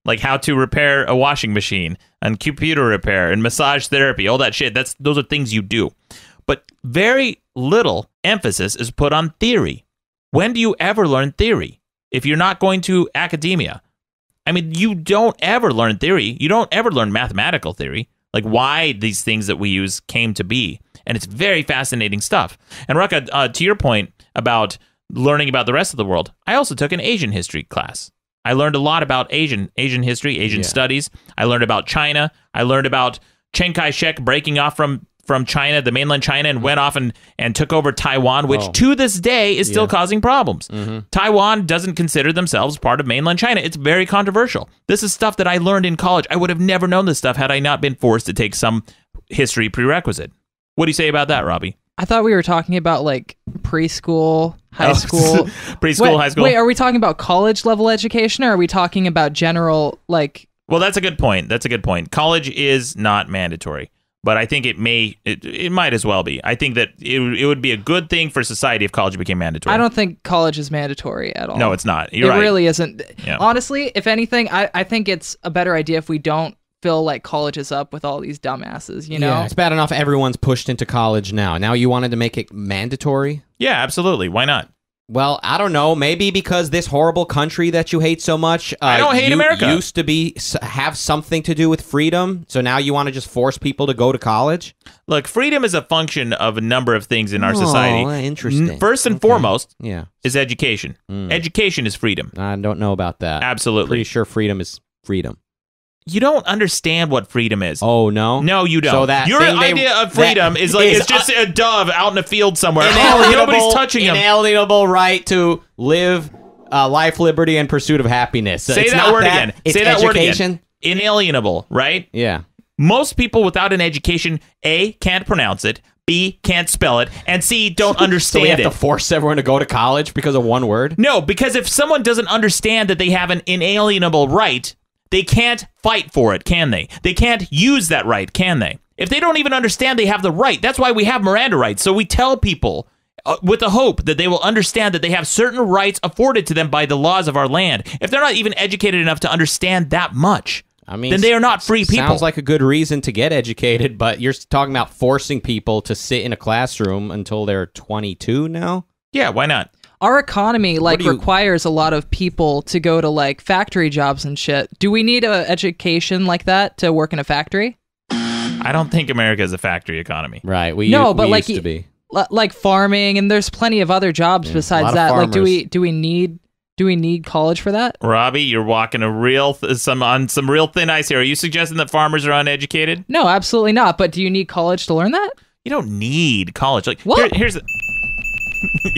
like how to repair a washing machine and computer repair and massage therapy, all that shit. Those are things you do. But very little emphasis is put on theory. When do you ever learn theory if you're not going to academia? I mean, you don't ever learn theory. You don't ever learn mathematical theory, like why these things that we use came to be. And it's very fascinating stuff. And Rucka, to your point about learning about the rest of the world, I also took an Asian history class. I learned a lot about Asian history, Asian studies. I learned about China. I learned about Chiang Kai-shek breaking off from China, the mainland China, and went off and took over Taiwan, which to this day is still causing problems. Mm-hmm. Taiwan doesn't consider themselves part of mainland China. It's very controversial. This is stuff that I learned in college. I would have never known this stuff had I not been forced to take some history prerequisite. What do you say about that, Robbie? I thought we were talking about like preschool, high school. Preschool, high school. Wait, are we talking about college level education, or are we talking about general, like... Well, that's a good point. College is not mandatory, but I think it might as well be. I think that it would be a good thing for society if college became mandatory. I don't think college is mandatory at all. No, it's not. You're right. It really isn't. Yeah. Honestly, if anything, I think it's a better idea if we don't fill like colleges up with all these dumbasses, Yeah, it's bad enough everyone's pushed into college now. Now you wanted to make it mandatory? Yeah, absolutely. Why not? Well, I don't know. Maybe because this horrible country that you hate so much. I don't hate America. Used to have something to do with freedom. So now you want to just force people to go to college? Look, freedom is a function of a number of things in our society. Interesting. First and foremost, yeah, is education. Education is freedom. I don't know about that. Absolutely. Pretty sure freedom is freedom. You don't understand what freedom is. Oh, no? No, you don't. So your idea of freedom is like it's just a dove out in a field somewhere. Nobody's touching him. Inalienable right to live life, liberty, and pursuit of happiness. Say that word again. It's Say that education. word again. Inalienable, right? Yeah. Most people without an education, A, can't pronounce it, B, can't spell it, and C, don't understand so we have it. to force everyone to go to college because of one word? No, because if someone doesn't understand that they have an inalienable right, they can't fight for it, can they? They can't use that right, can they? If they don't even understand they have the right, that's why we have Miranda rights. So we tell people with the hope that they will understand that they have certain rights afforded to them by the laws of our land. If they're not even educated enough to understand that much, then they are not free people. Sounds like a good reason to get educated, but you're talking about forcing people to sit in a classroom until they're 22 now? Yeah, why not? our economy requires a lot of people to go to like factory jobs and shit. Do we need an education like that to work in a factory? I don't think America is a factory economy. Right. But used to be. Like farming, and there's plenty of other jobs besides that. Like, do we need college for that? Robbie, you're walking on some real thin ice here. Are you suggesting that farmers are uneducated? No, absolutely not. But do you need college to learn that? You don't need college. Like, what? Here's the...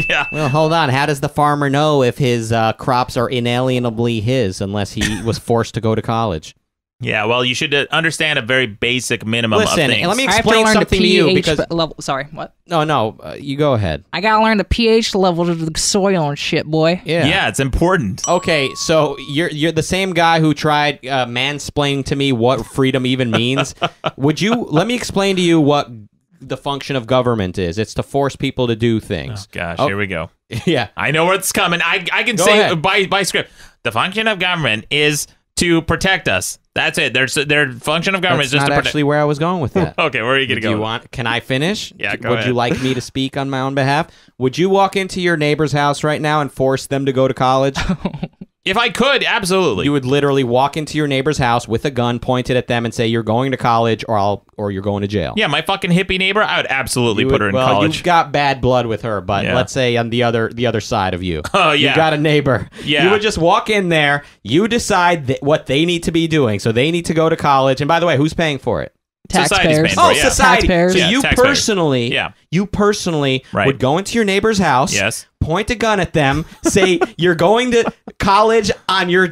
Yeah. Well, hold on. How does the farmer know if his crops are inalienably his unless he was forced to go to college? Yeah, well, you should understand a very basic minimum of things. Listen, let me explain something to you because level. Sorry, what? No, you go ahead. I gotta learn the pH level of the soil and shit, boy. Yeah, it's important. Okay, so you're the same guy who tried mansplaining to me what freedom even means. Let me explain to you what the function of government is. It's to force people to do things. Oh, gosh, here we go. Yeah. I know where it's coming. I can Go say ahead. by script. The function of government is to protect us. That's it. Their function of government is just not to protect. Actually where I was going with that. Okay, where are you going to go? Can I finish? Yeah, go Would ahead. you like me to speak on my own behalf? Would you walk into your neighbor's house right now and force them to go to college? If I could, absolutely. You would literally walk into your neighbor's house with a gun pointed at them and say, you're going to college or you're going to jail. Yeah, my fucking hippie neighbor, I would absolutely put her in college. You've got bad blood with her, but let's say on the other side of you. Oh, yeah. You got a neighbor. Yeah. You would just walk in there, you decide what they need to be doing. So they need to go to college. And by the way, who's paying for it? Taxpayers. Oh, yeah. Society. Taxpayers. So Yeah, you taxpayers. personally Right. would go into your neighbor's house, Yes. point a gun at them, say you're going to college on your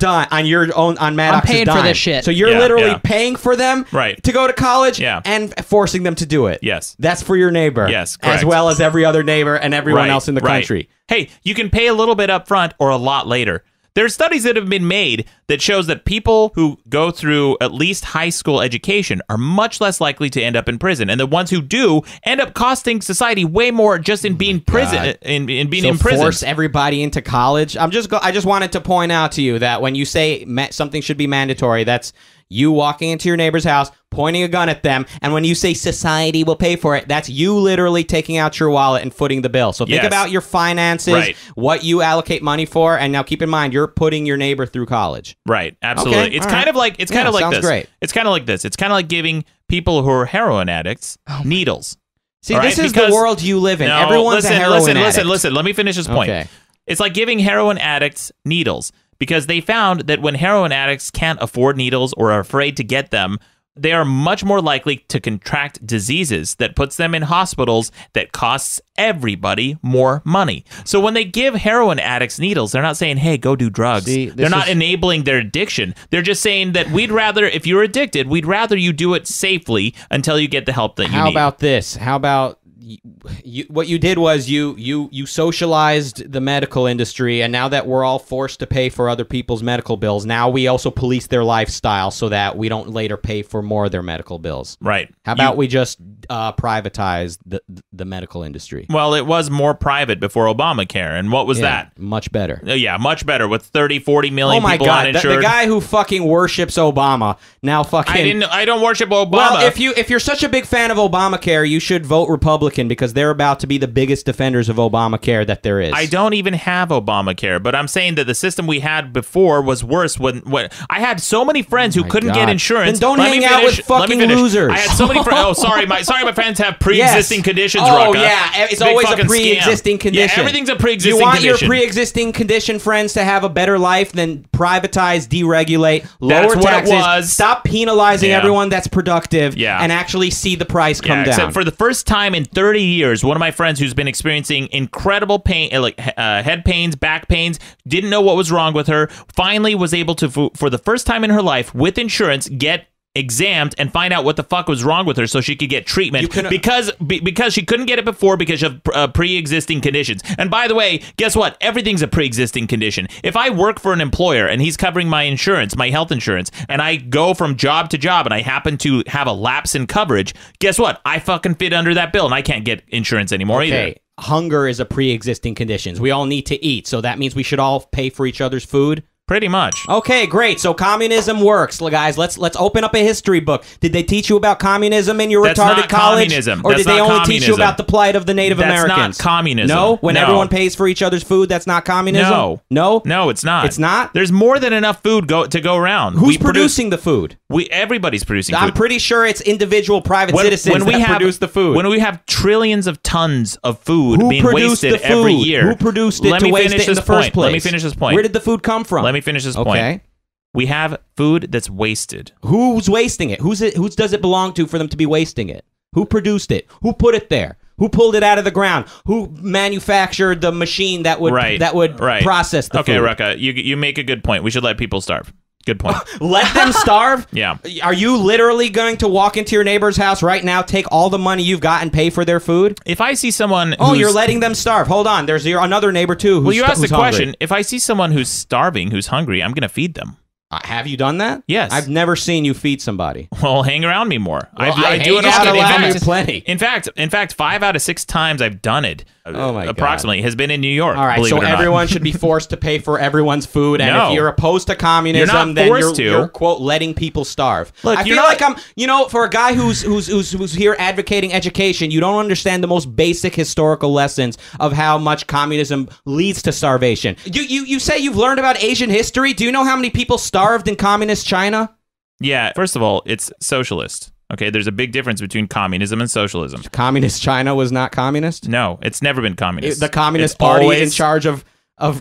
own on Maddox's I'm paying for dime. this shit. So you're Yeah, literally yeah. paying for them Right. to go to college Yeah. and forcing them to do it. Yes. That's for your neighbor. Yes, as correct. well as every other neighbor and everyone else in the country. Hey, you can pay a little bit up front or a lot later. There's studies that have been made that shows that people who go through at least high school education are much less likely to end up in prison, and the ones who do end up costing society way more just in being prison in being in prison. Force everybody into college. I just wanted to point out to you that when you say something should be mandatory, that's you walking into your neighbor's house, pointing a gun at them, and when you say society will pay for it, that's you literally taking out your wallet and footing the bill. So think about your finances, what you allocate money for, and now keep in mind you're putting your neighbor through college. Right, absolutely. Okay, It's kind of like this. Great. It's kind of like this. It's kind of like giving people who are heroin addicts needles. See, this is the world you live in. No, Everyone's a heroin addict. Listen. Let me finish this point. Okay. It's like giving heroin addicts needles because they found that when heroin addicts can't afford needles or are afraid to get them, they are much more likely to contract diseases that puts them in hospitals that costs everybody more money. So when they give heroin addicts needles, they're not saying, hey, go do drugs. They're not enabling their addiction. They're just saying that we'd rather, if you're addicted, we'd rather you do it safely until you get the help that you need. How about this? How about what you did was you socialized the medical industry, and now that we're all forced to pay for other people's medical bills, now we also police their lifestyle so that we don't later pay for more of their medical bills. Right. How about we just privatize the medical industry? Well, it was more private before Obamacare, and what was that? Much better. Yeah, much better with 30, 40 million Oh my people God, uninsured. the guy who fucking worships Obama now fucking... I don't worship Obama. Well, if you're such a big fan of Obamacare, you should vote Republican because they're about to be the biggest defenders of Obamacare that there is. I don't even have Obamacare, but I'm saying that the system we had before was worse. When I had so many friends who couldn't get insurance. Then don't hang out with fucking losers. I had so many friends. Oh, sorry, my friends have pre-existing conditions. Oh Rucka. yeah, it's Big always a fucking pre-existing scam. condition. Yeah, everything's a pre-existing You want condition. your pre-existing condition friends to have a better life than privatize, deregulate, lower That's taxes, what it was. stop penalizing Yeah. everyone that's productive, Yeah. and actually see the price come down. Except for the first time in 30 years, one of my friends who's been experiencing incredible pain, head pains, back pains, didn't know what was wrong with her, finally was able to, for the first time in her life, with insurance, get examined and find out what the fuck was wrong with her so she could get treatment because she couldn't get it before because of pre-existing conditions. And by the way, guess what? Everything's a pre-existing condition. If I work for an employer and he's covering my insurance, my health insurance, and I go from job to job and I happen to have a lapse in coverage, guess what? I fucking fit under that bill and I can't get insurance anymore either. Hunger is a pre-existing condition. We all need to eat, so that means we should all pay for each other's food. Pretty much. Okay, great. So communism works, guys. Let's open up a history book. Did they teach you about communism in your That's retarded not college? communism. Or That's did they not only teach you communism. about the plight of the Native That's Americans? not communism. No? When No. everyone pays for each other's food, that's not communism? No. No? No, it's not. It's not? There's more than enough food to go around. Who's producing the food? Everybody's producing food. I'm pretty sure it's individual private citizens that produce the food. When we have trillions of tons of food Who being produced wasted the food? every year. Who produced it Let to me waste finish it in this the first point. place? Let me finish this point. Where did the food come from? Let me finish this point. Okay. We have food that's wasted. Who's wasting it? Who does it belong to for them to be wasting it? Who produced it? Who put it there? Who pulled it out of the ground? Who manufactured the machine that would process the food? Okay, Rucka, you make a good point. We should let people starve. Good point. Let them starve? Yeah. Are you literally going to walk into your neighbor's house right now, take all the money you've got, and pay for their food? If I see someone you're letting them starve. Hold on. There's another neighbor, too, Well, you asked the hungry. question. If I see someone who's starving, who's hungry, I'm going to feed them. Have you done that? Yes. I've never seen you feed somebody. Well, hang around me more. Well, I do it hang often. around you plenty. In fact, 5 out of 6 times I've done it. Oh my God. Approximately has been in New York. All right, so everyone should be forced to pay for everyone's food, and No. if you're opposed to communism, You're not then forced to. you're quote letting people starve. Look, I you're feel not- like I'm, for a guy who's here advocating education, you don't understand the most basic historical lessons of how much communism leads to starvation. You say you've learned about Asian history. Do you know how many people starved in communist China? Yeah, first of all, it's socialist. Okay, there's a big difference between communism and socialism. Communist China was not communist? No, it's never been communist. The Communist It's Party always- in charge of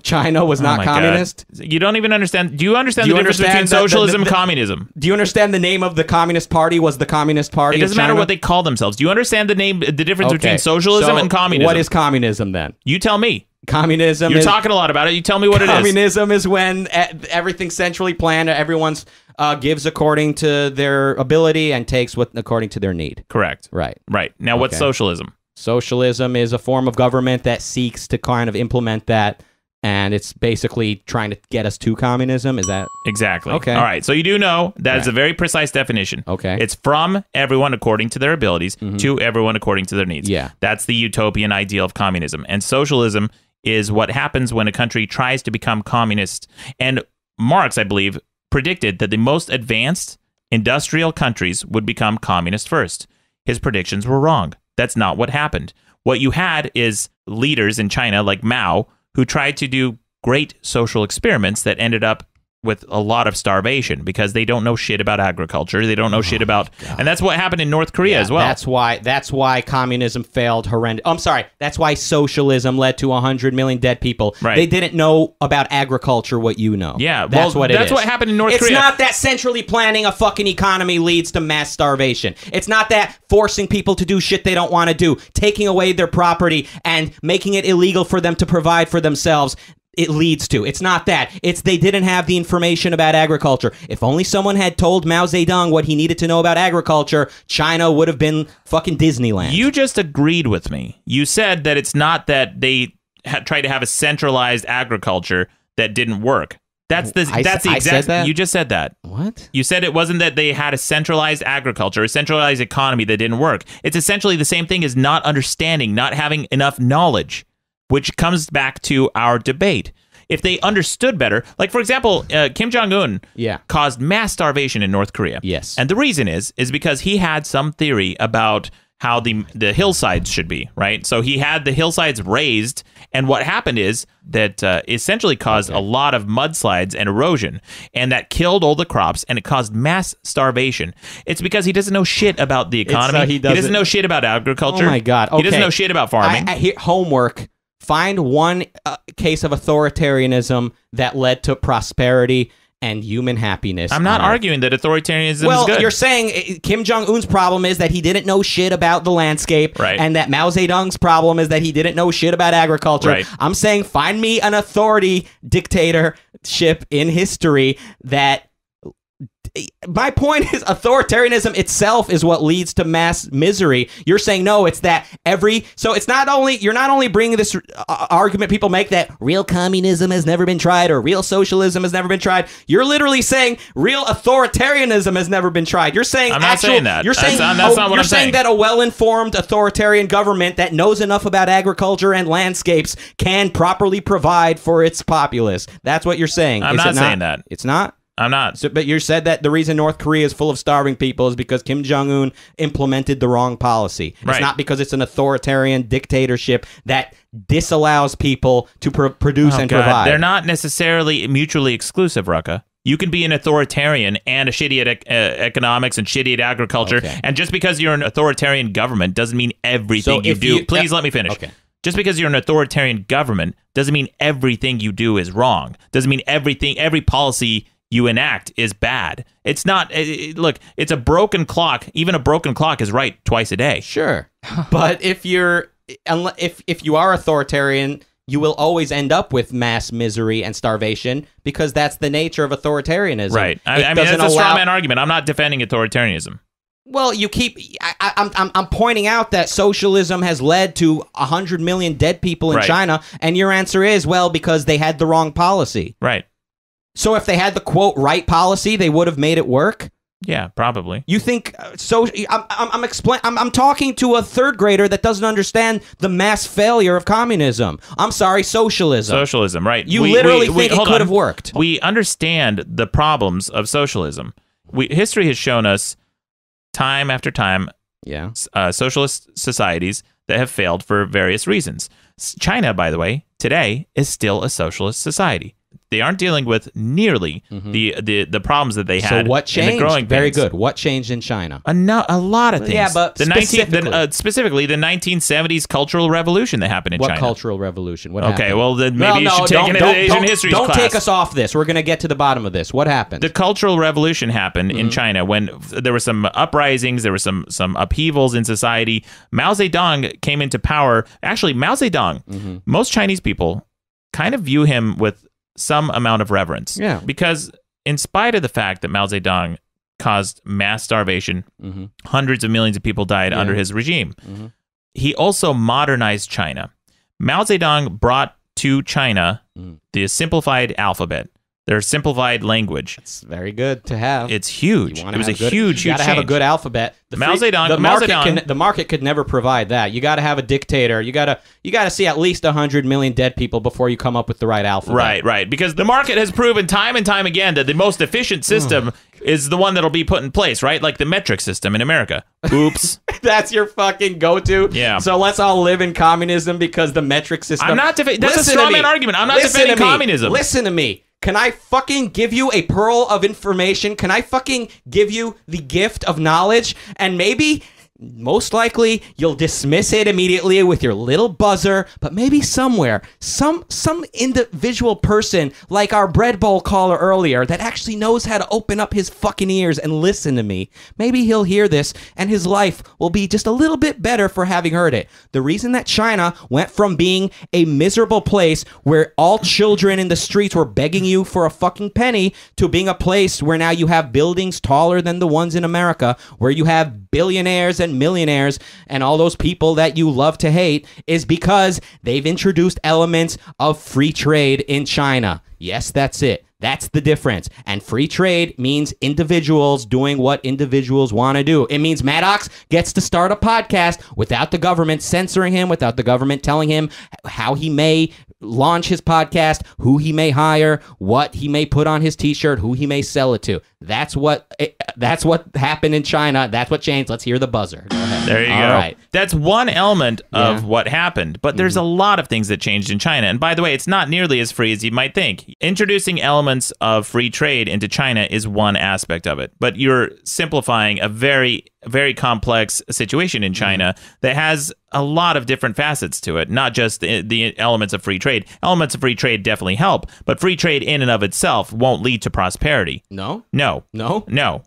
China was Oh not my communist? God. You don't even understand. Do you understand Do the you difference understand between socialism the- and communism? Do you understand the name of the Communist Party was the Communist Party It doesn't of China? matter what they call themselves. Do you understand the difference between Okay, socialism so and communism? What is communism then? You tell me. Communism You're is... talking a lot about it. You tell me what it is. Communism is when everything's centrally planned, everyone's gives according to their ability and takes according to their need. Correct. Right. Right. Now, what's Okay. socialism? Socialism is a form of government that seeks to kind of implement that, and it's basically trying to get us to communism. Is that... Exactly. Okay. All right. So you do know that is a very precise definition. Okay. It's from everyone according to their abilities to everyone according to their needs. Yeah. That's the utopian ideal of communism. And socialism is what happens when a country tries to become communist. And Marx, I believe, predicted that the most advanced industrial countries would become communist first. His predictions were wrong. That's not what happened. What you had is leaders in China like Mao who tried to do great social experiments that ended up with a lot of starvation because they don't know shit about agriculture. They don't know shit about... And that's what happened in North Korea as well. That's why communism failed horrendous. I'm sorry. That's why socialism led to 100 million dead people. Right. They didn't know about agriculture what you know. Yeah, That's what it is. That's what happened in North Korea. It's not that centrally planning a fucking economy leads to mass starvation. It's not that forcing people to do shit they don't want to do, taking away their property and making it illegal for them to provide for themselves. It leads to. It's not that. It's they didn't have the information about agriculture. If only someone had told Mao Zedong what he needed to know about agriculture, China would have been fucking Disneyland. You just agreed with me. You said that it's not that they tried to have a centralized agriculture that didn't work. That's the exact... said that? You just said that. What? You said it wasn't that they had a centralized agriculture, a centralized economy that didn't work. It's essentially the same thing as not understanding, not having enough knowledge, which comes back to our debate. If they understood better, like, for example, Kim Jong-un caused mass starvation in North Korea. Yes. And the reason is because he had some theory about how the hillsides should be, right? So he had the hillsides raised, and what happened is that essentially caused a lot of mudslides and erosion, and that killed all the crops, and it caused mass starvation. It's because he doesn't know shit about the economy. He doesn't know shit about agriculture. Oh my God. Okay. He doesn't know shit about farming. Homework. Find one case of authoritarianism that led to prosperity and human happiness. I'm not arguing that authoritarianism is good. Well, you're saying Kim Jong-un's problem is that he didn't know shit about the landscape, right, and that Mao Zedong's problem is that he didn't know shit about agriculture. Right. I'm saying find me an authority dictatorship in history that My point is authoritarianism itself is what leads to mass misery. You're saying no, it's that so it's not only, you're not only bringing this argument people make that real communism has never been tried or real socialism has never been tried. You're literally saying real authoritarianism has never been tried. You're saying I'm not saying that. You're saying that's not what you're I'm saying that a well-informed authoritarian government that knows enough about agriculture and landscapes can properly provide for its populace. That's what you're saying. I'm not saying that. It's not? I'm not. So, but you said that the reason North Korea is full of starving people is because Kim Jong-un implemented the wrong policy. It's Right. not because it's an authoritarian dictatorship that disallows people to produce and provide. They're not necessarily mutually exclusive, Rucka. You can be an authoritarian and a shitty at economics and shitty at agriculture. Okay. And just because you're an authoritarian government doesn't mean everything you do. Please let me finish. Okay. Just because you're an authoritarian government doesn't mean everything you do is wrong. Doesn't mean every policy you enact is bad. It's not. Look, it's a broken clock. Even a broken clock is right twice a day. Sure, but if you are authoritarian, you will always end up with mass misery and starvation because that's the nature of authoritarianism. Right. I mean, that's a straw man argument. I'm not defending authoritarianism. Well, you keep. I'm pointing out that socialism has led to 100 million dead people in Right. China, and your answer is, well, because they had the wrong policy. Right. So if they had the quote right policy, they would have made it work. Yeah, probably. You think so? I'm talking to a third grader that doesn't understand the mass failure of communism. I'm sorry, socialism. Socialism, right. You literally think it could have worked. We understand the problems of socialism. History has shown us time after time socialist societies that have failed for various reasons. China, by the way, today is still a socialist society. They aren't dealing with nearly the problems that they had. So what changed? In the growing Very pains. good. What changed in China? A lot of things. Yeah, but specifically the 1970s Cultural Revolution that happened in China. What Cultural Revolution? What Okay, happened? well then maybe you should take an Asian history class. Don't take us off this. We're going to get to the bottom of this. What happened? The Cultural Revolution happened in China when there were some uprisings, there were some upheavals in society. Mao Zedong came into power. Actually, Mao Zedong, most Chinese people kind of view him with some amount of reverence. Yeah. Because in spite of the fact that Mao Zedong caused mass starvation, hundreds of millions of people died under his regime, he also modernized China. Mao Zedong brought to China the simplified alphabet, their simplified language. It's very good to have. It's huge. It was a huge You got to have a change. good alphabet. The market could never provide that. You got to have a dictator. You got to see at least 100 million dead people before you come up with the right alphabet. Right. Because the market has proven time and time again that the most efficient system is the one that'll be put in place, right? Like the metric system in America. Oops. That's your fucking go-to? Yeah. So let's all live in communism because the metric system... I'm not defending... That's a straw man argument. I'm not defending communism. Listen to me. Can I fucking give you a pearl of information? Can I fucking give you the gift of knowledge? And maybe, most likely, you'll dismiss it immediately with your little buzzer, but maybe somewhere, some individual person, like our bread bowl caller earlier, that actually knows how to open up his fucking ears and listen to me, maybe he'll hear this and his life will be just a little bit better for having heard it. The reason that China went from being a miserable place where all children in the streets were begging you for a fucking penny to being a place where now you have buildings taller than the ones in America, where you have billionaires and millionaires and all those people that you love to hate, is because they've introduced elements of free trade in China. Yes, that's it. That's the difference. And free trade means individuals doing what individuals want to do. It means Maddox gets to start a podcast without the government censoring him, without the government telling him how he may launch his podcast, who he may hire, what he may put on his t-shirt, who he may sell it to. That's what happened in China. That's what changed. Let's hear the buzzer. Go ahead. There you go. All right. That's one element of what happened, but there's a lot of things that changed in China. And by the way, it's not nearly as free as you might think. Introducing elements of free trade into China is one aspect of it, but you're simplifying a very, very complex situation in China that has a lot of different facets to it, not just the elements of free trade. Elements of free trade definitely help, but free trade in and of itself won't lead to prosperity. No? No.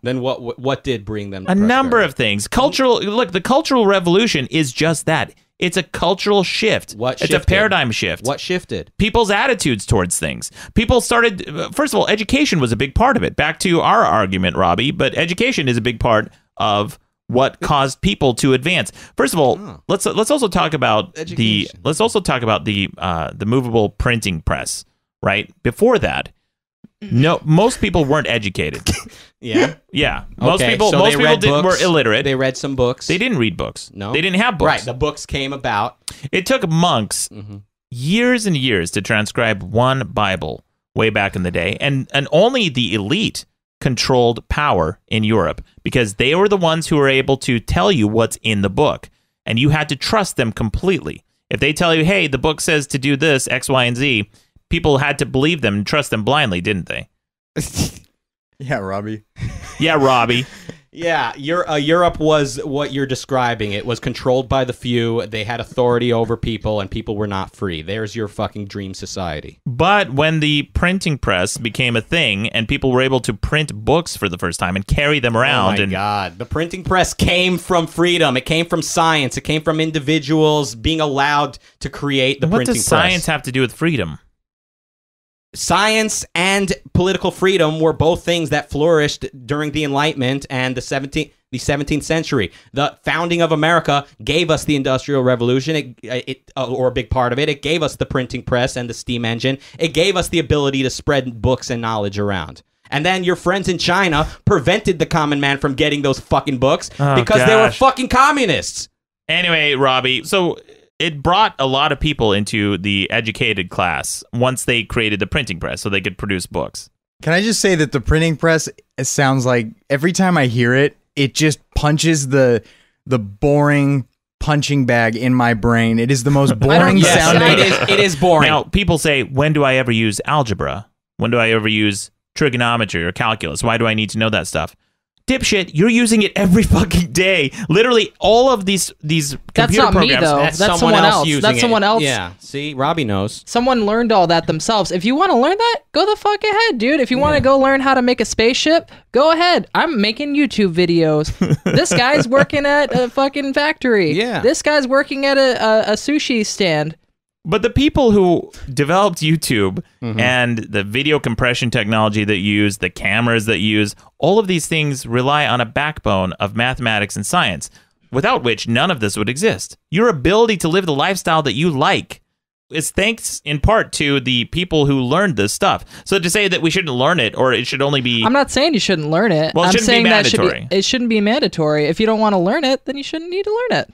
Then what did bring them to a prosperity? number of things. The Cultural Revolution is just that. It's a cultural shift. What It's shifted? a paradigm shift. What shifted? People's attitudes towards things. People started, first of all, education was a big part of it. Back to our argument, Robbie, but education is a big part of what caused people to advance. First of all, let's also talk about Education. the movable printing press, right? Before that, no, most people weren't educated. Yeah. Yeah. Most Okay, people so they read were books. illiterate. They read some books. They didn't read books. No. They didn't have books. Right. The books came about. It took monks years and years to transcribe one Bible way back in the day, and only the elite controlled power in Europe because they were the ones who were able to tell you what's in the book, and you had to trust them completely. If they tell you, hey, the book says to do this, X, Y, and Z, people had to believe them and trust them blindly, didn't they? Yeah, Robbie. Yeah, Robbie. Yeah, Europe was what you're describing. It was controlled by the few. They had authority over people, and people were not free. There's your fucking dream society. But when the printing press became a thing and people were able to print books for the first time and carry them around, Oh my God. The printing press came from freedom. It came from science. It came from individuals being allowed to create the what printing does press. science have to do with freedom? Science and political freedom were both things that flourished during the Enlightenment and the 17th century. The founding of America gave us the Industrial Revolution, or a big part of it. It gave us the printing press and the steam engine. It gave us the ability to spread books and knowledge around. And then your friends in China prevented the common man from getting those fucking books because they were fucking communists. Anyway, Robbie, so it brought a lot of people into the educated class once they created the printing press so they could produce books. Can I just say that the printing press, it sounds like every time I hear it, it just punches the boring punching bag in my brain. It is the most boring sounding. It is boring. Now, people say, when do I ever use algebra? When do I ever use trigonometry or calculus? Why do I need to know that stuff? Dipshit, you're using it every fucking day. Literally, all of these That's computer not me, programs. though. That's someone else. using That's it. someone else. Yeah, see, Robbie knows. Someone learned all that themselves. If you want to learn that, go the fuck ahead, dude. If you want to go learn how to make a spaceship, go ahead. I'm making YouTube videos. This guy's working at a fucking factory. Yeah. This guy's working at a sushi stand. But the people who developed YouTube and the video compression technology that you use, the cameras that you use, all of these things rely on a backbone of mathematics and science, without which none of this would exist. Your ability to live the lifestyle that you like is thanks in part to the people who learned this stuff. So to say that we shouldn't learn it, or it should only be... I'm not saying you shouldn't learn it. Well, it I'm shouldn't be saying that mandatory. it shouldn't be mandatory. If you don't want to learn it, then you shouldn't need to learn it.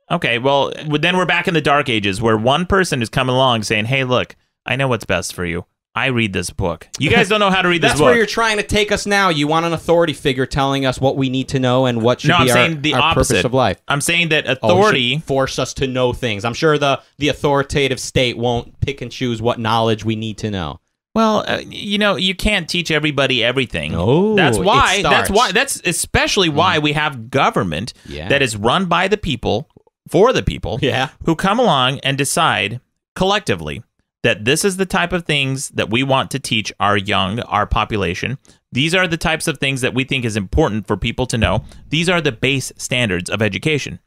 Okay, well, then we're back in the dark ages where one person is coming along saying, hey, look, I know what's best for you. I read this book. You guys don't know how to read this That's book. where you're trying to take us now. You want an authority figure telling us what we need to know and what should No, be I'm saying the our opposite. purpose of life. I'm saying that Oh, it authority... should force us to know things. I'm sure the authoritative state won't pick and choose what knowledge we need to know. Well, you can't teach everybody everything. No, that's why. it starts. That's especially why we have government Yeah. that is run by the people, for the people, Yeah. who come along and decide collectively that this is the type of things that we want to teach our population. These are the types of things that we think is important for people to know. These are the base standards of education.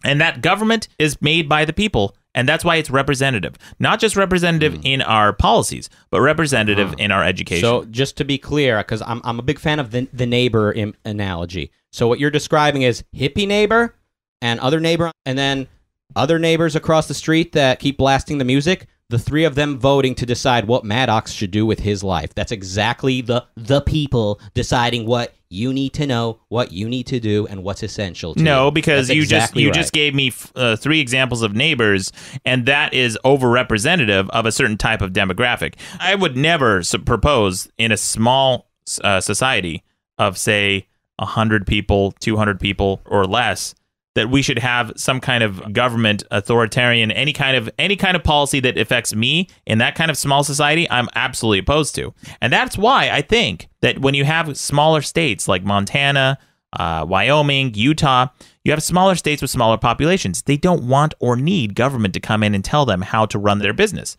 And that government is made by the people, and that's why it's representative. Not just representative in our policies, but representative in our education. So just to be clear, because I'm a big fan of the neighbor analogy. So what you're describing is hippie neighbor and other neighbor, and then other neighbors across the street that keep blasting the music. The three of them voting to decide what Maddox should do with his life. That's exactly the people deciding what you need to know, what you need to do, and what's essential to No, you. because That's you exactly just gave me 3 examples of neighbors, and that is overrepresentative of a certain type of demographic. I would never propose in a small society of, say, 100 people, 200 people, or less, that we should have some kind of government authoritarian, any kind of policy that affects me in that kind of small society. I'm absolutely opposed to. And that's why I think that when you have smaller states like Montana, Wyoming, Utah, you have smaller states with smaller populations. They don't want or need government to come in and tell them how to run their business.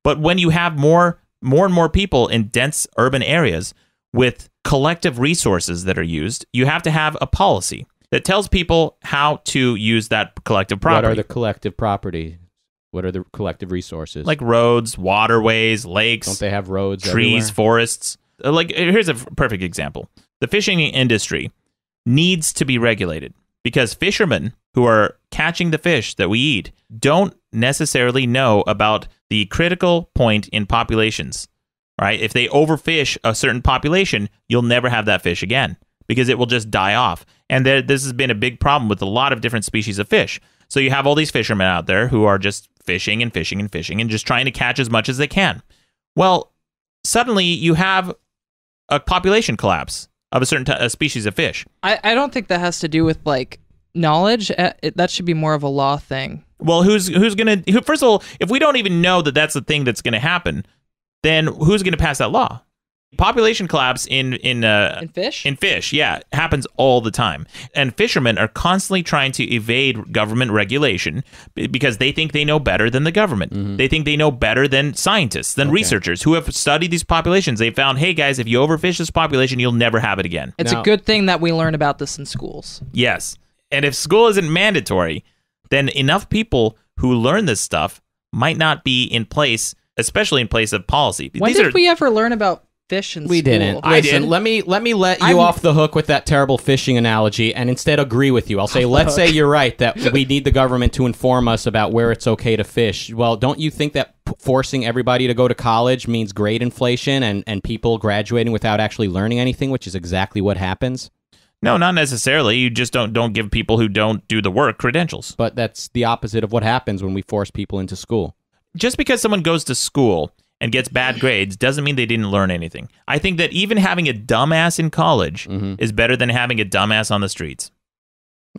But when you have more and more people in dense urban areas with collective resources that are used, you have to have a policy. that tells people how to use that collective property. What are the collective property? What are the collective resources? Like roads, waterways, lakes. Don't they have roads trees, everywhere? forests? Like, here's a perfect example. The fishing industry needs to be regulated because fishermen who are catching the fish that we eat don't necessarily know about the critical point in populations. Right? If they overfish a certain population, you'll never have that fish again because it will just die off. And this has been a big problem with a lot of different species of fish. So you have all these fishermen out there who are just fishing and fishing and fishing and just trying to catch as much as they can. Well, suddenly you have a population collapse of a certain species of fish. I don't think that has to do with like knowledge. That should be more of a law thing. Well, who's going to... First of all, if we don't even know that that's the thing that's going to happen, then who's going to pass that law? Population collapse in fish? In fish, yeah, happens all the time. And fishermen are constantly trying to evade government regulation because they think they know better than the government. Mm-hmm. They think they know better than scientists, than researchers who have studied these populations. They found, hey guys, if you overfish this population, you'll never have it again. It's a good thing that we learn about this in schools. Yes. And if school isn't mandatory, then enough people who learn this stuff might not be in place, especially in place of policy. When did we ever learn about fish in school? We didn't. I did. Let me let you off the hook with that terrible fishing analogy and instead agree with you. I'll say, let's say you're right, that we need the government to inform us about where it's okay to fish. Well, don't you think that forcing everybody to go to college means grade inflation and people graduating without actually learning anything, which is exactly what happens? No, not necessarily. You just don't give people who don't do the work credentials. But that's the opposite of what happens when we force people into school. Just because someone goes to school and gets bad grades doesn't mean they didn't learn anything. I think that even having a dumbass in college is better than having a dumbass on the streets.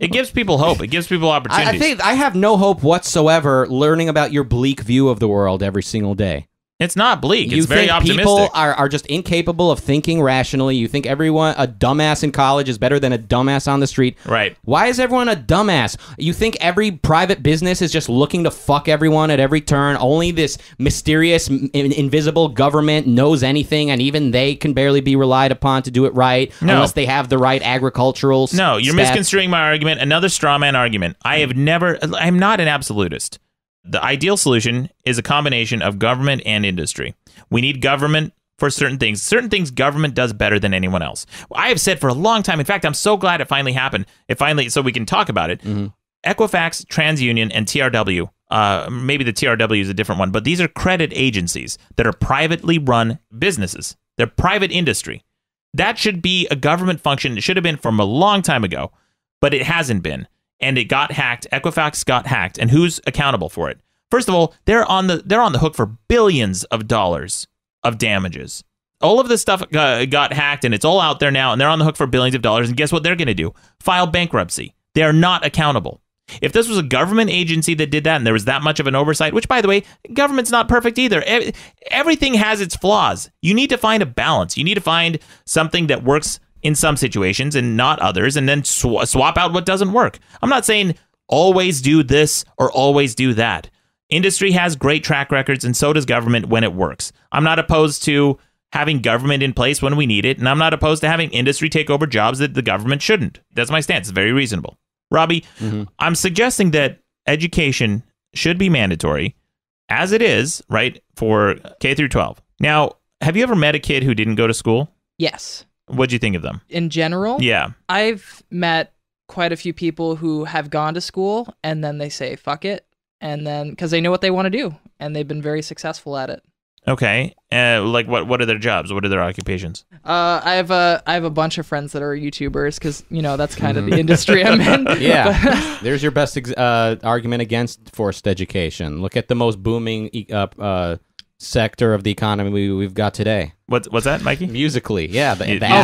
It gives people hope. It gives people opportunities. I think I have no hope whatsoever learning about your bleak view of the world every single day. It's not bleak. You it's very think optimistic. People are just incapable of thinking rationally. You think a dumbass in college is better than a dumbass on the street. Right. Why is everyone a dumbass? You think every private business is just looking to fuck everyone at every turn? Only this mysterious, invisible government knows anything, and even they can barely be relied upon to do it right unless they have the right agricultural No, you're misconstruing my argument. Another straw man argument. I'm not an absolutist. The ideal solution is a combination of government and industry. We need government for certain things. Certain things government does better than anyone else. I have said for a long time, in fact, I'm so glad it finally happened. So we can talk about it. Mm-hmm. Equifax, TransUnion, and TRW, maybe the TRW is a different one, but these are credit agencies that are privately run businesses. They're private industry. That should be a government function. It should have been from a long time ago, but it hasn't been. And it got hacked. Equifax got hacked. And who's accountable for it? First of all, they're on the hook for billions of dollars of damages. All of this stuff got hacked, and it's all out there now, and they're on the hook for billions of dollars. And guess what they're going to do? File bankruptcy. They are not accountable. If this was a government agency that did that, and there was that much of an oversight, which, by the way, government's not perfect either. Everything has its flaws. You need to find a balance. You need to find something that works in some situations and not others, and then swap out what doesn't work. I'm not saying always do this or always do that. Industry has great track records, and so does government when it works. I'm not opposed to having government in place when we need it, and I'm not opposed to having industry take over jobs that the government shouldn't. That's my stance. It's very reasonable. Robbie, I'm suggesting that education should be mandatory, as it is, right, for K through 12. Now, have you ever met a kid who didn't go to school? Yes. What'd you think of them? In general? Yeah. I've met quite a few people who have gone to school and then they say, fuck it. And then, because they know what they want to do and they've been very successful at it. Okay. Like what are their jobs? What are their occupations? I have a bunch of friends that are YouTubers because, that's kind of the industry I'm in. Yeah. There's your best argument against forced education. Look at the most booming sector of the economy we've got today. What's that, Mikey? Musically, yeah.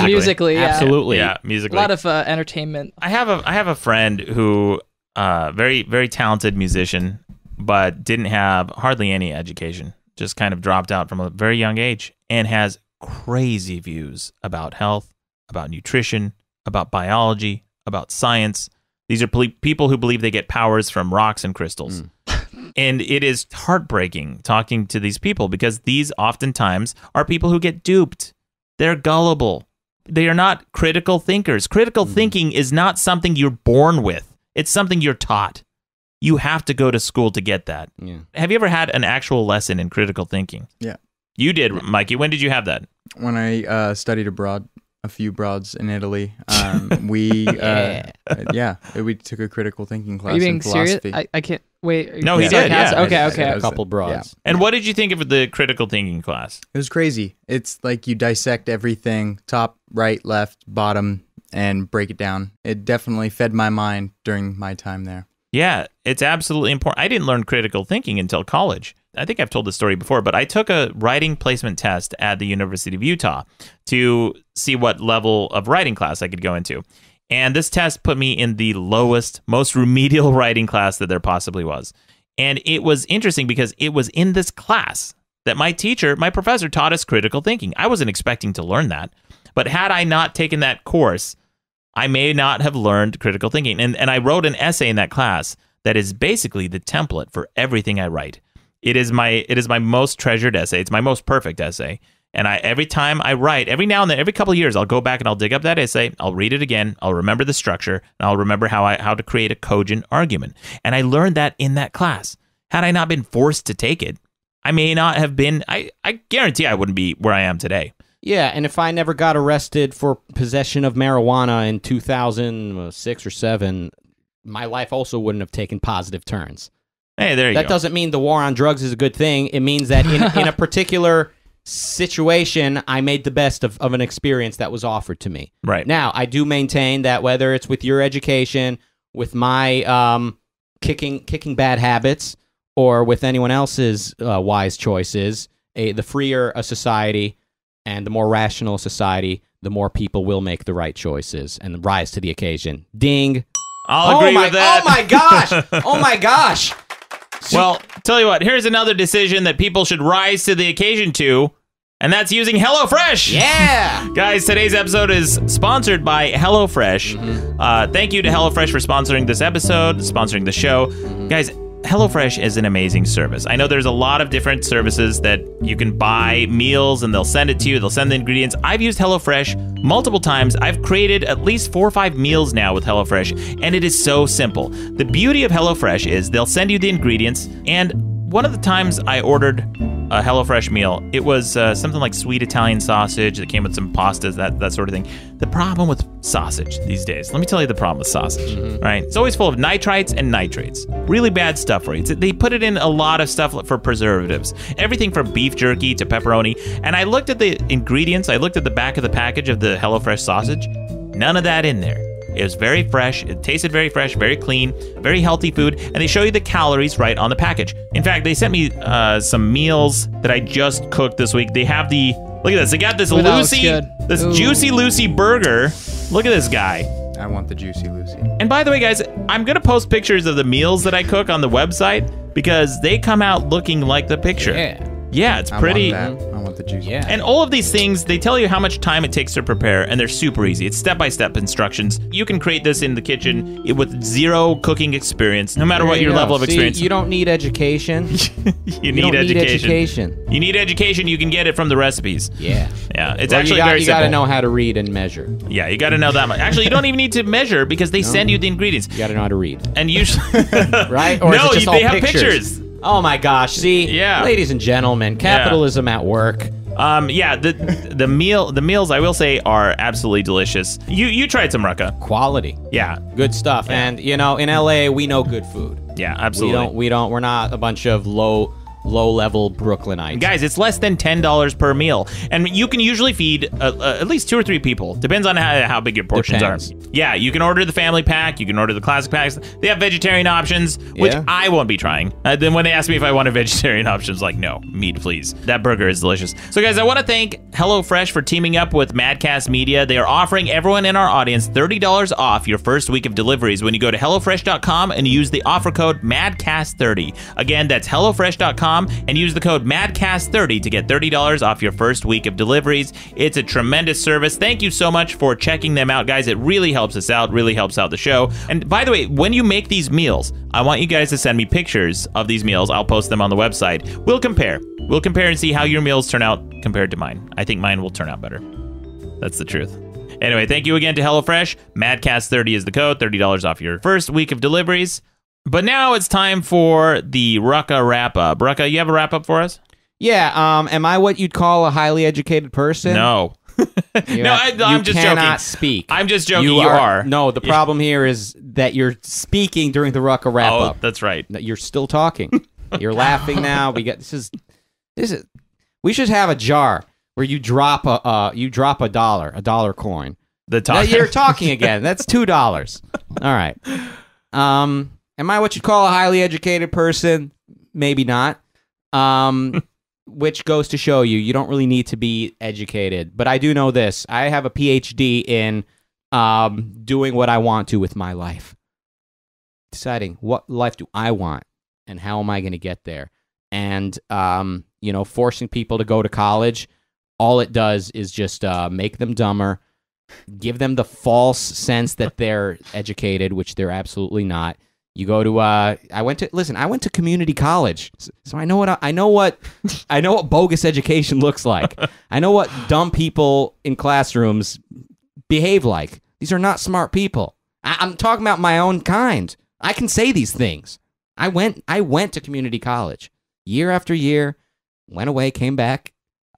Musically, yeah. Absolutely. Yeah, musically. A lot of entertainment. I have a friend who, very, very talented musician, but didn't have hardly any education. Just kind of dropped out from a very young age and has crazy views about health, about nutrition, about biology, about science. These are people who believe they get powers from rocks and crystals. And it is heartbreaking talking to these people because these oftentimes are people who get duped. They're gullible. They are not critical thinkers. Critical thinking is not something you're born with. It's something you're taught. You have to go to school to get that. Yeah. Have you ever had an actual lesson in critical thinking? Yeah. You did, Mikey. When did you have that? When I studied abroad, a few broads in Italy, we we took a critical thinking class. Are you being in philosophy. serious? I can't wait. No, he did. Yeah. Okay. A couple broads. And what did you think of the critical thinking class? It was crazy. It's like you dissect everything, top, right, left, bottom, and break it down. It definitely fed my mind during my time there. Yeah, it's absolutely important. I didn't learn critical thinking until college. I think I've told this story before, but I took a writing placement test at the University of Utah to see what level of writing class I could go into. And this test put me in the lowest, most remedial writing class that there possibly was. And it was interesting because it was in this class that my professor taught us critical thinking. I wasn't expecting to learn that. But had I not taken that course, I may not have learned critical thinking. And I wrote an essay in that class that is basically the template for everything I write. It is my most treasured essay. It's my most perfect essay. And every time I write, every now and then, every couple of years, I'll go back and I'll dig up that essay. I'll read it again. I'll remember the structure, and I'll remember how to create a cogent argument. And I learned that in that class. Had I not been forced to take it, I may not have been. I guarantee I wouldn't be where I am today. Yeah, and if I never got arrested for possession of marijuana in 2006 or 7, my life also wouldn't have taken positive turns. Hey, there you go. That doesn't mean the war on drugs is a good thing. It means that in a particular situation, I made the best of an experience that was offered to me. Right. Now, I do maintain that whether it's with your education, with my kicking bad habits, or with anyone else's wise choices, the freer a society and the more rational society, the more people will make the right choices and rise to the occasion. Ding. I'll agree with that. Oh my gosh. Oh my gosh. Well, tell you what, here's another decision that people should rise to the occasion to, and that's using HelloFresh. Yeah. Guys, today's episode is sponsored by HelloFresh. Thank you to HelloFresh for sponsoring this episode, sponsoring the show. Guys, HelloFresh is an amazing service. I know there's a lot of different services that you can buy meals and they'll send it to you. They'll send the ingredients. I've used HelloFresh multiple times. I've created at least 4 or 5 meals now with HelloFresh, and it is so simple. The beauty of HelloFresh is they'll send you the ingredients, and one of the times I ordered a HelloFresh meal, it was something like sweet Italian sausage that came with some pastas, that sort of thing. The problem with sausage these days, let me tell you the problem with sausage, right? It's always full of nitrites and nitrates. Really bad stuff for you. They put it in a lot of stuff for preservatives. Everything from beef jerky to pepperoni. And I looked at the ingredients, I looked at the back of the package of the HelloFresh sausage. None of that in there. It was very fresh. It tasted very fresh, very clean, very healthy food. And they show you the calories right on the package. In fact, they sent me some meals that I just cooked this week. They have look at this. They got this Juicy Lucy burger. Look at this guy. I want the Juicy Lucy. And by the way, guys, I'm going to post pictures of the meals that I cook on the website because they come out looking like the picture. Yeah, it's pretty. I want the Juicy. Yeah. And all of these things, they tell you how much time it takes to prepare, and they're super easy. It's step-by-step instructions. You can create this in the kitchen with zero cooking experience, no matter what your level of experience. You don't need education. You need education. You need education. You can get it from the recipes. Yeah. Yeah. It's actually very simple. You got to know how to read and measure. Yeah, you got to know that much. Actually, you don't even need to measure because they send you the ingredients. You got to know how to read. And usually, right? Or no, is it just they all have pictures. Oh my gosh! See, ladies and gentlemen, capitalism at work. Yeah, the meals I will say are absolutely delicious. You tried some, Rucka. Quality. Yeah, good stuff. Yeah. And in LA we know good food. Yeah, absolutely. We're not a bunch of low-level Brooklynites. Guys, it's less than $10 per meal. And you can usually feed at least 2 or 3 people. Depends on how big your portions are. Yeah, you can order the family pack. You can order the classic packs. They have vegetarian options, which I won't be trying. Then when they ask me if I want a vegetarian option, it's like, no, meat, please. That burger is delicious. So, guys, I want to thank HelloFresh for teaming up with Madcast Media. They are offering everyone in our audience $30 off your first week of deliveries when you go to HelloFresh.com and use the offer code MADCAST30. Again, that's HelloFresh.com. and use the code MADCAST30 to get $30 off your first week of deliveries. It's a tremendous service. Thank you so much for checking them out, guys. It really helps us out, really helps out the show. And by the way, when you make these meals, I want you guys to send me pictures of these meals. I'll post them on the website. We'll compare. We'll compare and see how your meals turn out compared to mine. I think mine will turn out better. That's the truth. Anyway, thank you again to HelloFresh. Madcast30 is the code, $30 off your first week of deliveries. But now it's time for the Rucka wrap-up. Rucka, you have a wrap-up for us? Yeah, am I what you'd call a highly educated person? No. I'm just joking. Cannot speak. I'm just joking. You are. No, the problem here is that you're speaking during the Rucka wrap-up. Oh, that's right. You're still talking. You're laughing now. This is. We should have a jar where you drop a dollar coin. Now you're talking again. That's $2. All right. Am I what you'd call a highly educated person? Maybe not. Which goes to show you don't really need to be educated. But I do know this. I have a PhD in doing what I want to with my life. Deciding what life do I want and how am I going to get there. And, forcing people to go to college, all it does is just make them dumber, give them the false sense that they're educated, which they're absolutely not. You go to I went to community college, so I know what bogus education looks like. I know what dumb people in classrooms behave like. These are not smart people. I'm talking about my own kind. I can say these things. I went to community college year after year, went away, came back,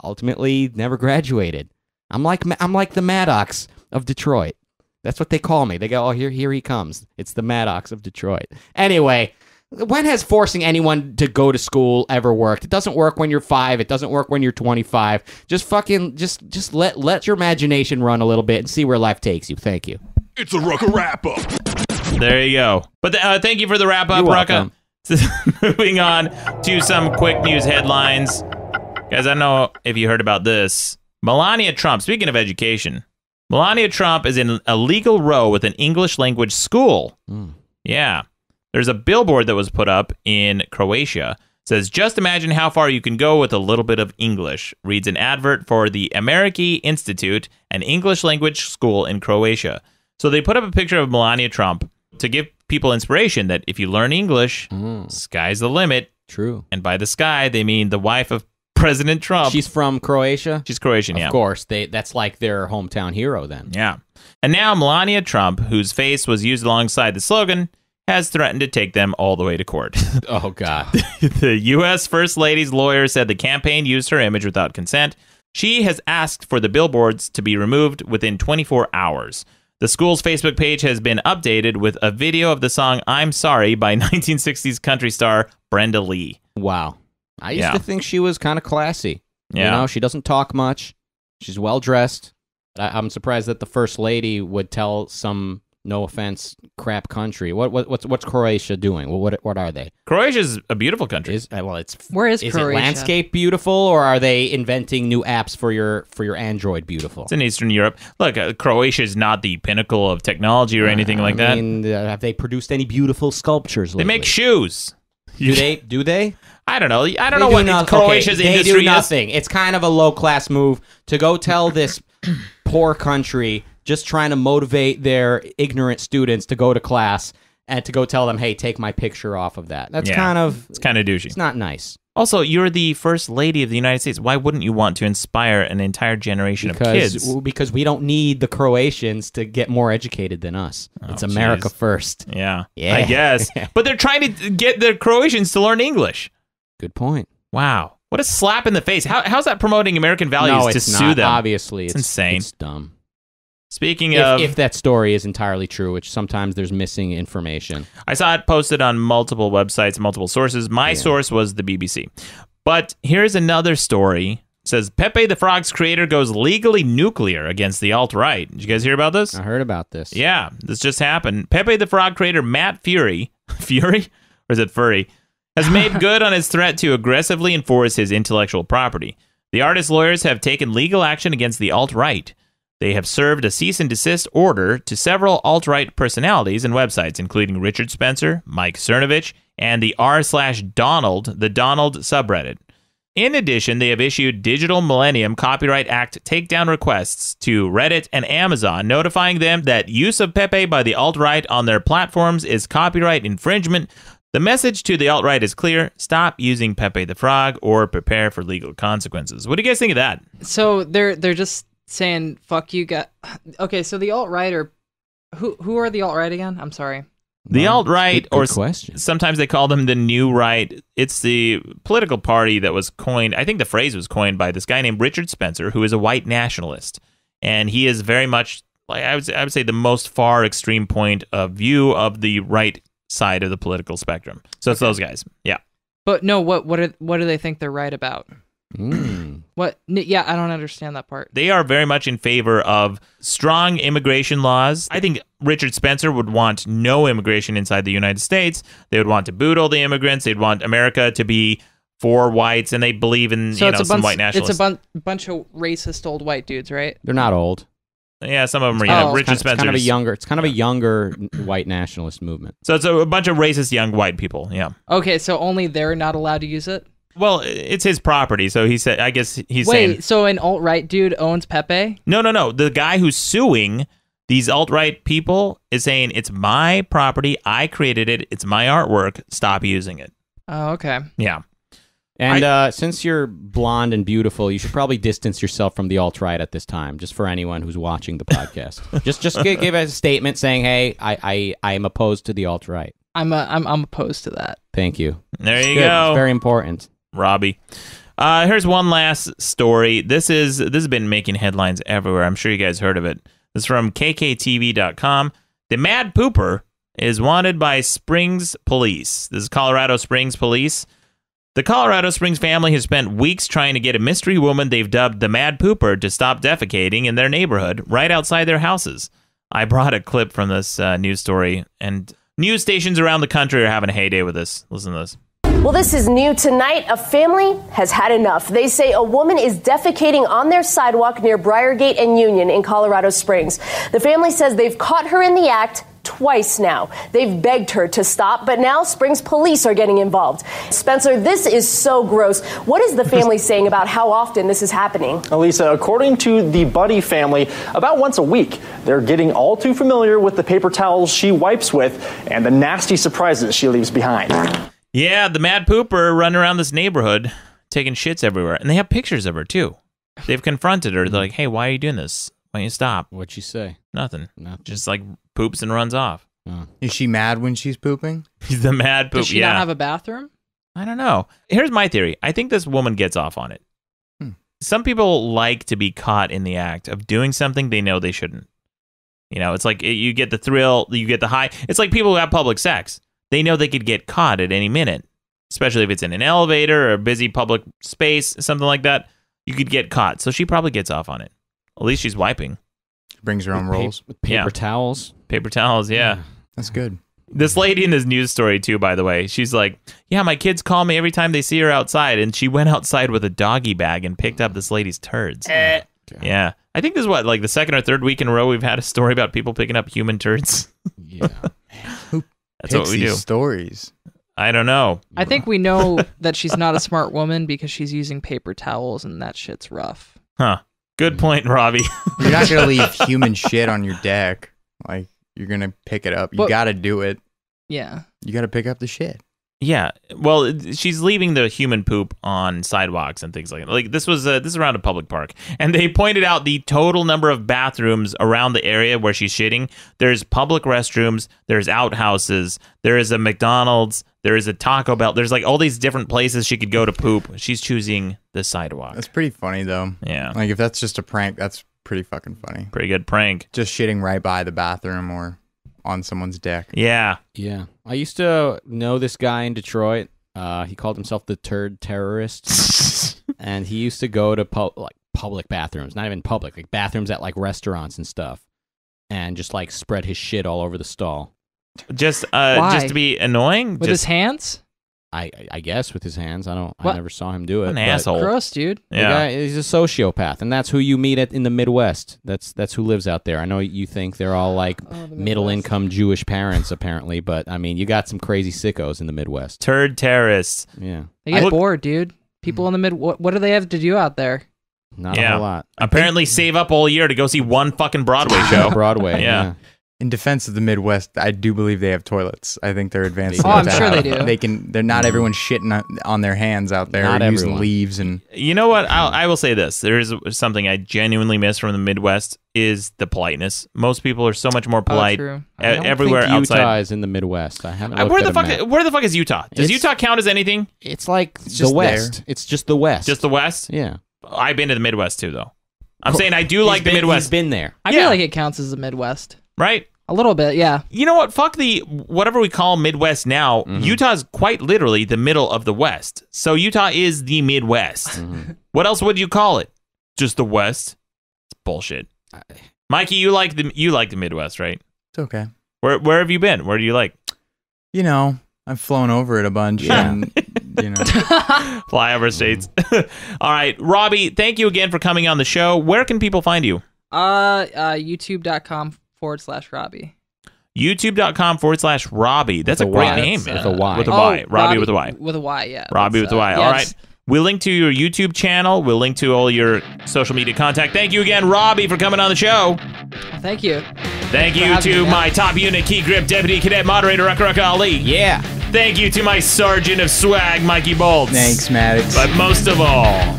ultimately never graduated. I'm like the Maddox of Detroit. That's what they call me. They go, oh, here he comes. It's the Maddox of Detroit. Anyway, when has forcing anyone to go to school ever worked? It doesn't work when you're 5. It doesn't work when you're 25. Just let your imagination run a little bit and see where life takes you. Thank you. It's a Rucka wrap-up. There you go. But thank you for the wrap-up, Rucka. Moving on to some quick news headlines. Guys, I don't know if you heard about this. Melania Trump, speaking of education, Melania Trump is in a legal row with an English language school. Yeah. There's a billboard that was put up in Croatia. It says, just imagine how far you can go with a little bit of English. Reads an advert for the Americi Institute, an English language school in Croatia. So they put up a picture of Melania Trump to give people inspiration that if you learn English, sky's the limit. True. And by the sky, they mean the wife of President Trump. She's from Croatia? She's Croatian, yeah. Of course. That's like their hometown hero then. Yeah. And now Melania Trump, whose face was used alongside the slogan, has threatened to take them all the way to court. Oh, God. The U.S. First Lady's lawyer said the campaign used her image without consent. She has asked for the billboards to be removed within 24 hours. The school's Facebook page has been updated with a video of the song I'm Sorry by 1960s country star Brenda Lee. Wow. I used to think she was kind of classy. Yeah. She doesn't talk much. She's well-dressed. I'm surprised that the First Lady would tell some, no offense, crap country. What's Croatia doing? What are they? Croatia's a beautiful country. Where is Croatia? Is Croatia? It landscape beautiful, or are they inventing new apps for your Android beautiful? It's in Eastern Europe. Look, Croatia is not the pinnacle of technology or anything like that. Have they produced any beautiful sculptures lately? They make shoes. Do they? I don't know. I don't know what Croatia's industry They do nothing. It's kind of a low-class move to go tell this poor country just trying to motivate their ignorant students to go to class and to go tell them, hey, take my picture off of that. It's kind of douchey. It's not nice. Also, you're the First Lady of the United States. Why wouldn't you want to inspire an entire generation of kids? Because we don't need the Croatians to get more educated than us. It's America first. Yeah, I guess. But they're trying to get the Croatians to learn English. Good point. Wow. What a slap in the face. How's that promoting American values to sue them? Obviously, it's insane. It's dumb. Speaking of... If that story is entirely true, which sometimes there's missing information. I saw it posted on multiple websites, multiple sources. My source was the BBC. But here's another story. It says, Pepe the Frog's creator goes legally nuclear against the alt-right. Did you guys hear about this? I heard about this. Yeah, this just happened. Pepe the Frog creator Matt Fury... Fury? Or is it Furry? Has made good on his threat to aggressively enforce his intellectual property. The artist's lawyers have taken legal action against the alt-right. They have served a cease and desist order to several alt-right personalities and websites, including Richard Spencer, Mike Cernovich, and the r/Donald, the Donald subreddit. In addition, they have issued Digital Millennium Copyright Act takedown requests to Reddit and Amazon, notifying them that use of Pepe by the alt-right on their platforms is copyright infringement. The message to the alt-right is clear. Stop using Pepe the Frog or prepare for legal consequences. What do you guys think of that? So they're just saying fuck you guys. Okay, so the alt-right are who are the alt-right again? I'm sorry. The alt-right, good or question. sometimes they call them the new right. It's the political party that was coined. I think the phrase was coined by this guy named Richard Spencer, who is a white nationalist, and he is very much like I would say the most far extreme point of view of the right side of the political spectrum. So it's those guys. Yeah. But no, what do they think they're right about? What? Yeah, I don't understand that part. They are very much in favor of strong immigration laws. I think Richard Spencer would want no immigration inside the United States. They would want to boot all the immigrants. They'd want America to be for whites, and they believe in some white nationalists. It's a bunch of racist old white dudes, right? They're not old. Yeah, some of them are. Richard Spencer. It's kind of a younger white nationalist movement. So it's a bunch of racist young white people. Yeah. Okay, so only they're not allowed to use it? Well, it's his property, so he said. I guess he's saying. Wait, so an alt-right dude owns Pepe? No. The guy who's suing these alt-right people is saying it's my property. I created it. It's my artwork. Stop using it. Oh, okay. Yeah. And since you're blonde and beautiful, you should probably distance yourself from the alt-right at this time, just for anyone who's watching the podcast. just give a statement saying, "Hey, I am opposed to the alt-right." I'm opposed to that. Thank you. There you Good. go. It's very important. Robbie. Here's one last story. This has been making headlines everywhere. I'm sure you guys heard of it. This is from KKTV.com. The Mad Pooper is wanted by Springs Police. This is Colorado Springs Police. The Colorado Springs family has spent weeks trying to get a mystery woman they've dubbed the Mad Pooper to stop defecating in their neighborhood right outside their houses. I brought a clip from this news story, and news stations around the country are having a heyday with this. Listen to this. Well, this is new tonight. A family has had enough. They say a woman is defecating on their sidewalk near Briargate and Union in Colorado Springs. The family says they've caught her in the act twice now. They've begged her to stop, but now Springs police are getting involved. Spencer, this is so gross. What is the family saying about how often this is happening? Elisa, according to the Buddy family, about once a week, they're getting all too familiar with the paper towels she wipes with and the nasty surprises she leaves behind. Yeah, the Mad Pooper running around this neighborhood, taking shits everywhere. And they have pictures of her, too. They've confronted her. They're like, hey, why are you doing this? Why don't you stop? What'd she say? Nothing. Just like poops and runs off. Is she mad when she's pooping? He's the Mad Poop. Does she not have a bathroom? I don't know. Here's my theory. I think this woman gets off on it. Some people like to be caught in the act of doing something they know they shouldn't. You know, it's like you get the thrill, you get the high. It's like people who have public sex. They know they could get caught at any minute, especially if it's in an elevator or a busy public space, something like that. You could get caught. So she probably gets off on it. At least she's wiping. Brings her own rolls. With paper towels. Paper towels, yeah. That's good. This lady in this news story, too, by the way, she's like, yeah, my kids call me every time they see her outside. And she went outside with a doggy bag and picked up this lady's turds. Yeah. I think this is like the second or third week in a row we've had a story about people picking up human turds. Yeah. That's what we do. Stories. I don't know. I think we know that she's not a smart woman because she's using paper towels and that shit's rough. Huh. Good point, Robbie. You're not going to leave human shit on your deck. Like, you're going to pick it up. You got to do it. Yeah. You got to pick up the shit. Yeah. Well, she's leaving the human poop on sidewalks and things like that. Like, this is around a public park. And they pointed out the total number of bathrooms around the area where she's shitting. There's public restrooms. There's outhouses. There is a McDonald's. There is a Taco Bell. There's like all these different places she could go to poop. She's choosing the sidewalk. That's pretty funny, though. Yeah. Like, if that's just a prank, that's pretty fucking funny. Pretty good prank. Just shitting right by the bathroom or on someone's deck. Yeah. Yeah. I used to know this guy in Detroit. He called himself the Turd Terrorist. And he used to go to public bathrooms, not even public, like bathrooms at like restaurants and stuff, and just like spread his shit all over the stall. Just to be annoying? With his hands? I guess with his hands. I What? never saw him do it. An asshole. Gross, dude. The guy, he's a sociopath, and that's who you meet in the Midwest. That's who lives out there. I know you think they're all like middle-income Jewish parents, apparently, but I mean, you got some crazy sickos in the Midwest. Turd terrorists. Yeah. They get bored, dude. People in the mid. What do they have to do out there? Not a whole lot. Apparently, save up all year to go see one fucking Broadway show. Broadway. Yeah. in defense of the Midwest, I do believe they have toilets. I think they're advanced. Oh, I'm sure they do. They're not everyone shitting on their hands out there, Not using everyone. leaves and. You know what? I will say this. There is something I genuinely miss from the Midwest is the politeness. Most people are so much more polite true. everywhere I don't think Utah outside. is in the Midwest. I haven't. Where looked the at a fuck? map. Where the fuck is Utah? Does Utah count as anything? It's like the just West. there. It's just the West. Just the West? Yeah. I've been to the Midwest too, though. I'm saying I do like the Midwest. He's been there. I feel like it counts as the Midwest. Right? A little bit, yeah. You know what? Fuck the whatever we call Midwest now. Mm-hmm. Utah's quite literally the middle of the West. So Utah is the Midwest. Mm-hmm. What else would you call it? Just the West? It's bullshit. Mikey, you like the Midwest, right? It's okay. Where have you been? Where do you like? You know, I've flown over it a bunch. Yeah. And, you know. Flyover states. All right, Robby, thank you again for coming on the show. Where can people find you? YouTube.com/Robby. YouTube.com/Robby. That's a With a great Y. name. With a Y. With a Oh, Y. Robby with a Y. With a Y, yeah. Robby with a Y. yeah, All it's- right. We'll link to your YouTube channel. We'll link to all your social media contact. Thank you again, Robby, for coming on the show. Thank you. Thank you having to me, my top unit key grip deputy cadet moderator, Rucka Ali. Yeah. Thank you to my sergeant of swag, Mikey Bolts. Thanks, Maddox. But most of all,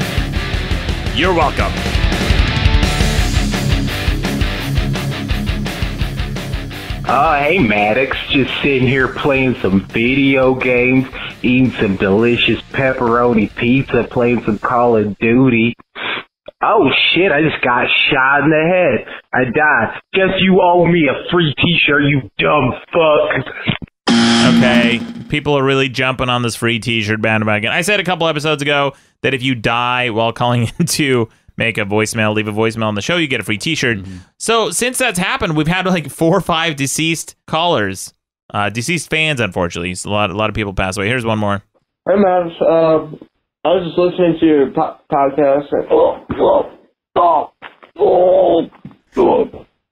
you're welcome. Oh, hey, Maddox. Just sitting here playing some video games, eating some delicious pepperoni pizza, playing some Call of Duty. Oh, shit, I just got shot in the head. I died. Guess you owe me a free t-shirt, you dumb fuck. Okay, people are really jumping on this free t-shirt bandwagon. I said a couple episodes ago that if you die while calling in to make a voicemail, leave a voicemail on the show, you get a free t-shirt. So since that's happened, we've had like 4 or 5 deceased callers, deceased fans, unfortunately. So a lot of people pass away. Here's one more. Hey, Matt. I was just listening to your podcast. And,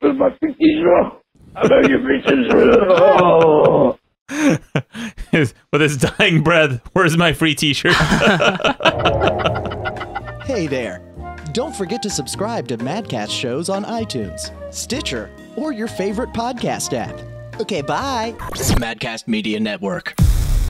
where's my free t-shirt? I beg your free t-shirt. With his dying breath, where's my free t-shirt? Hey there. Don't forget to subscribe to Madcast shows on iTunes, Stitcher, or your favorite podcast app. Okay, bye. Madcast Media Network.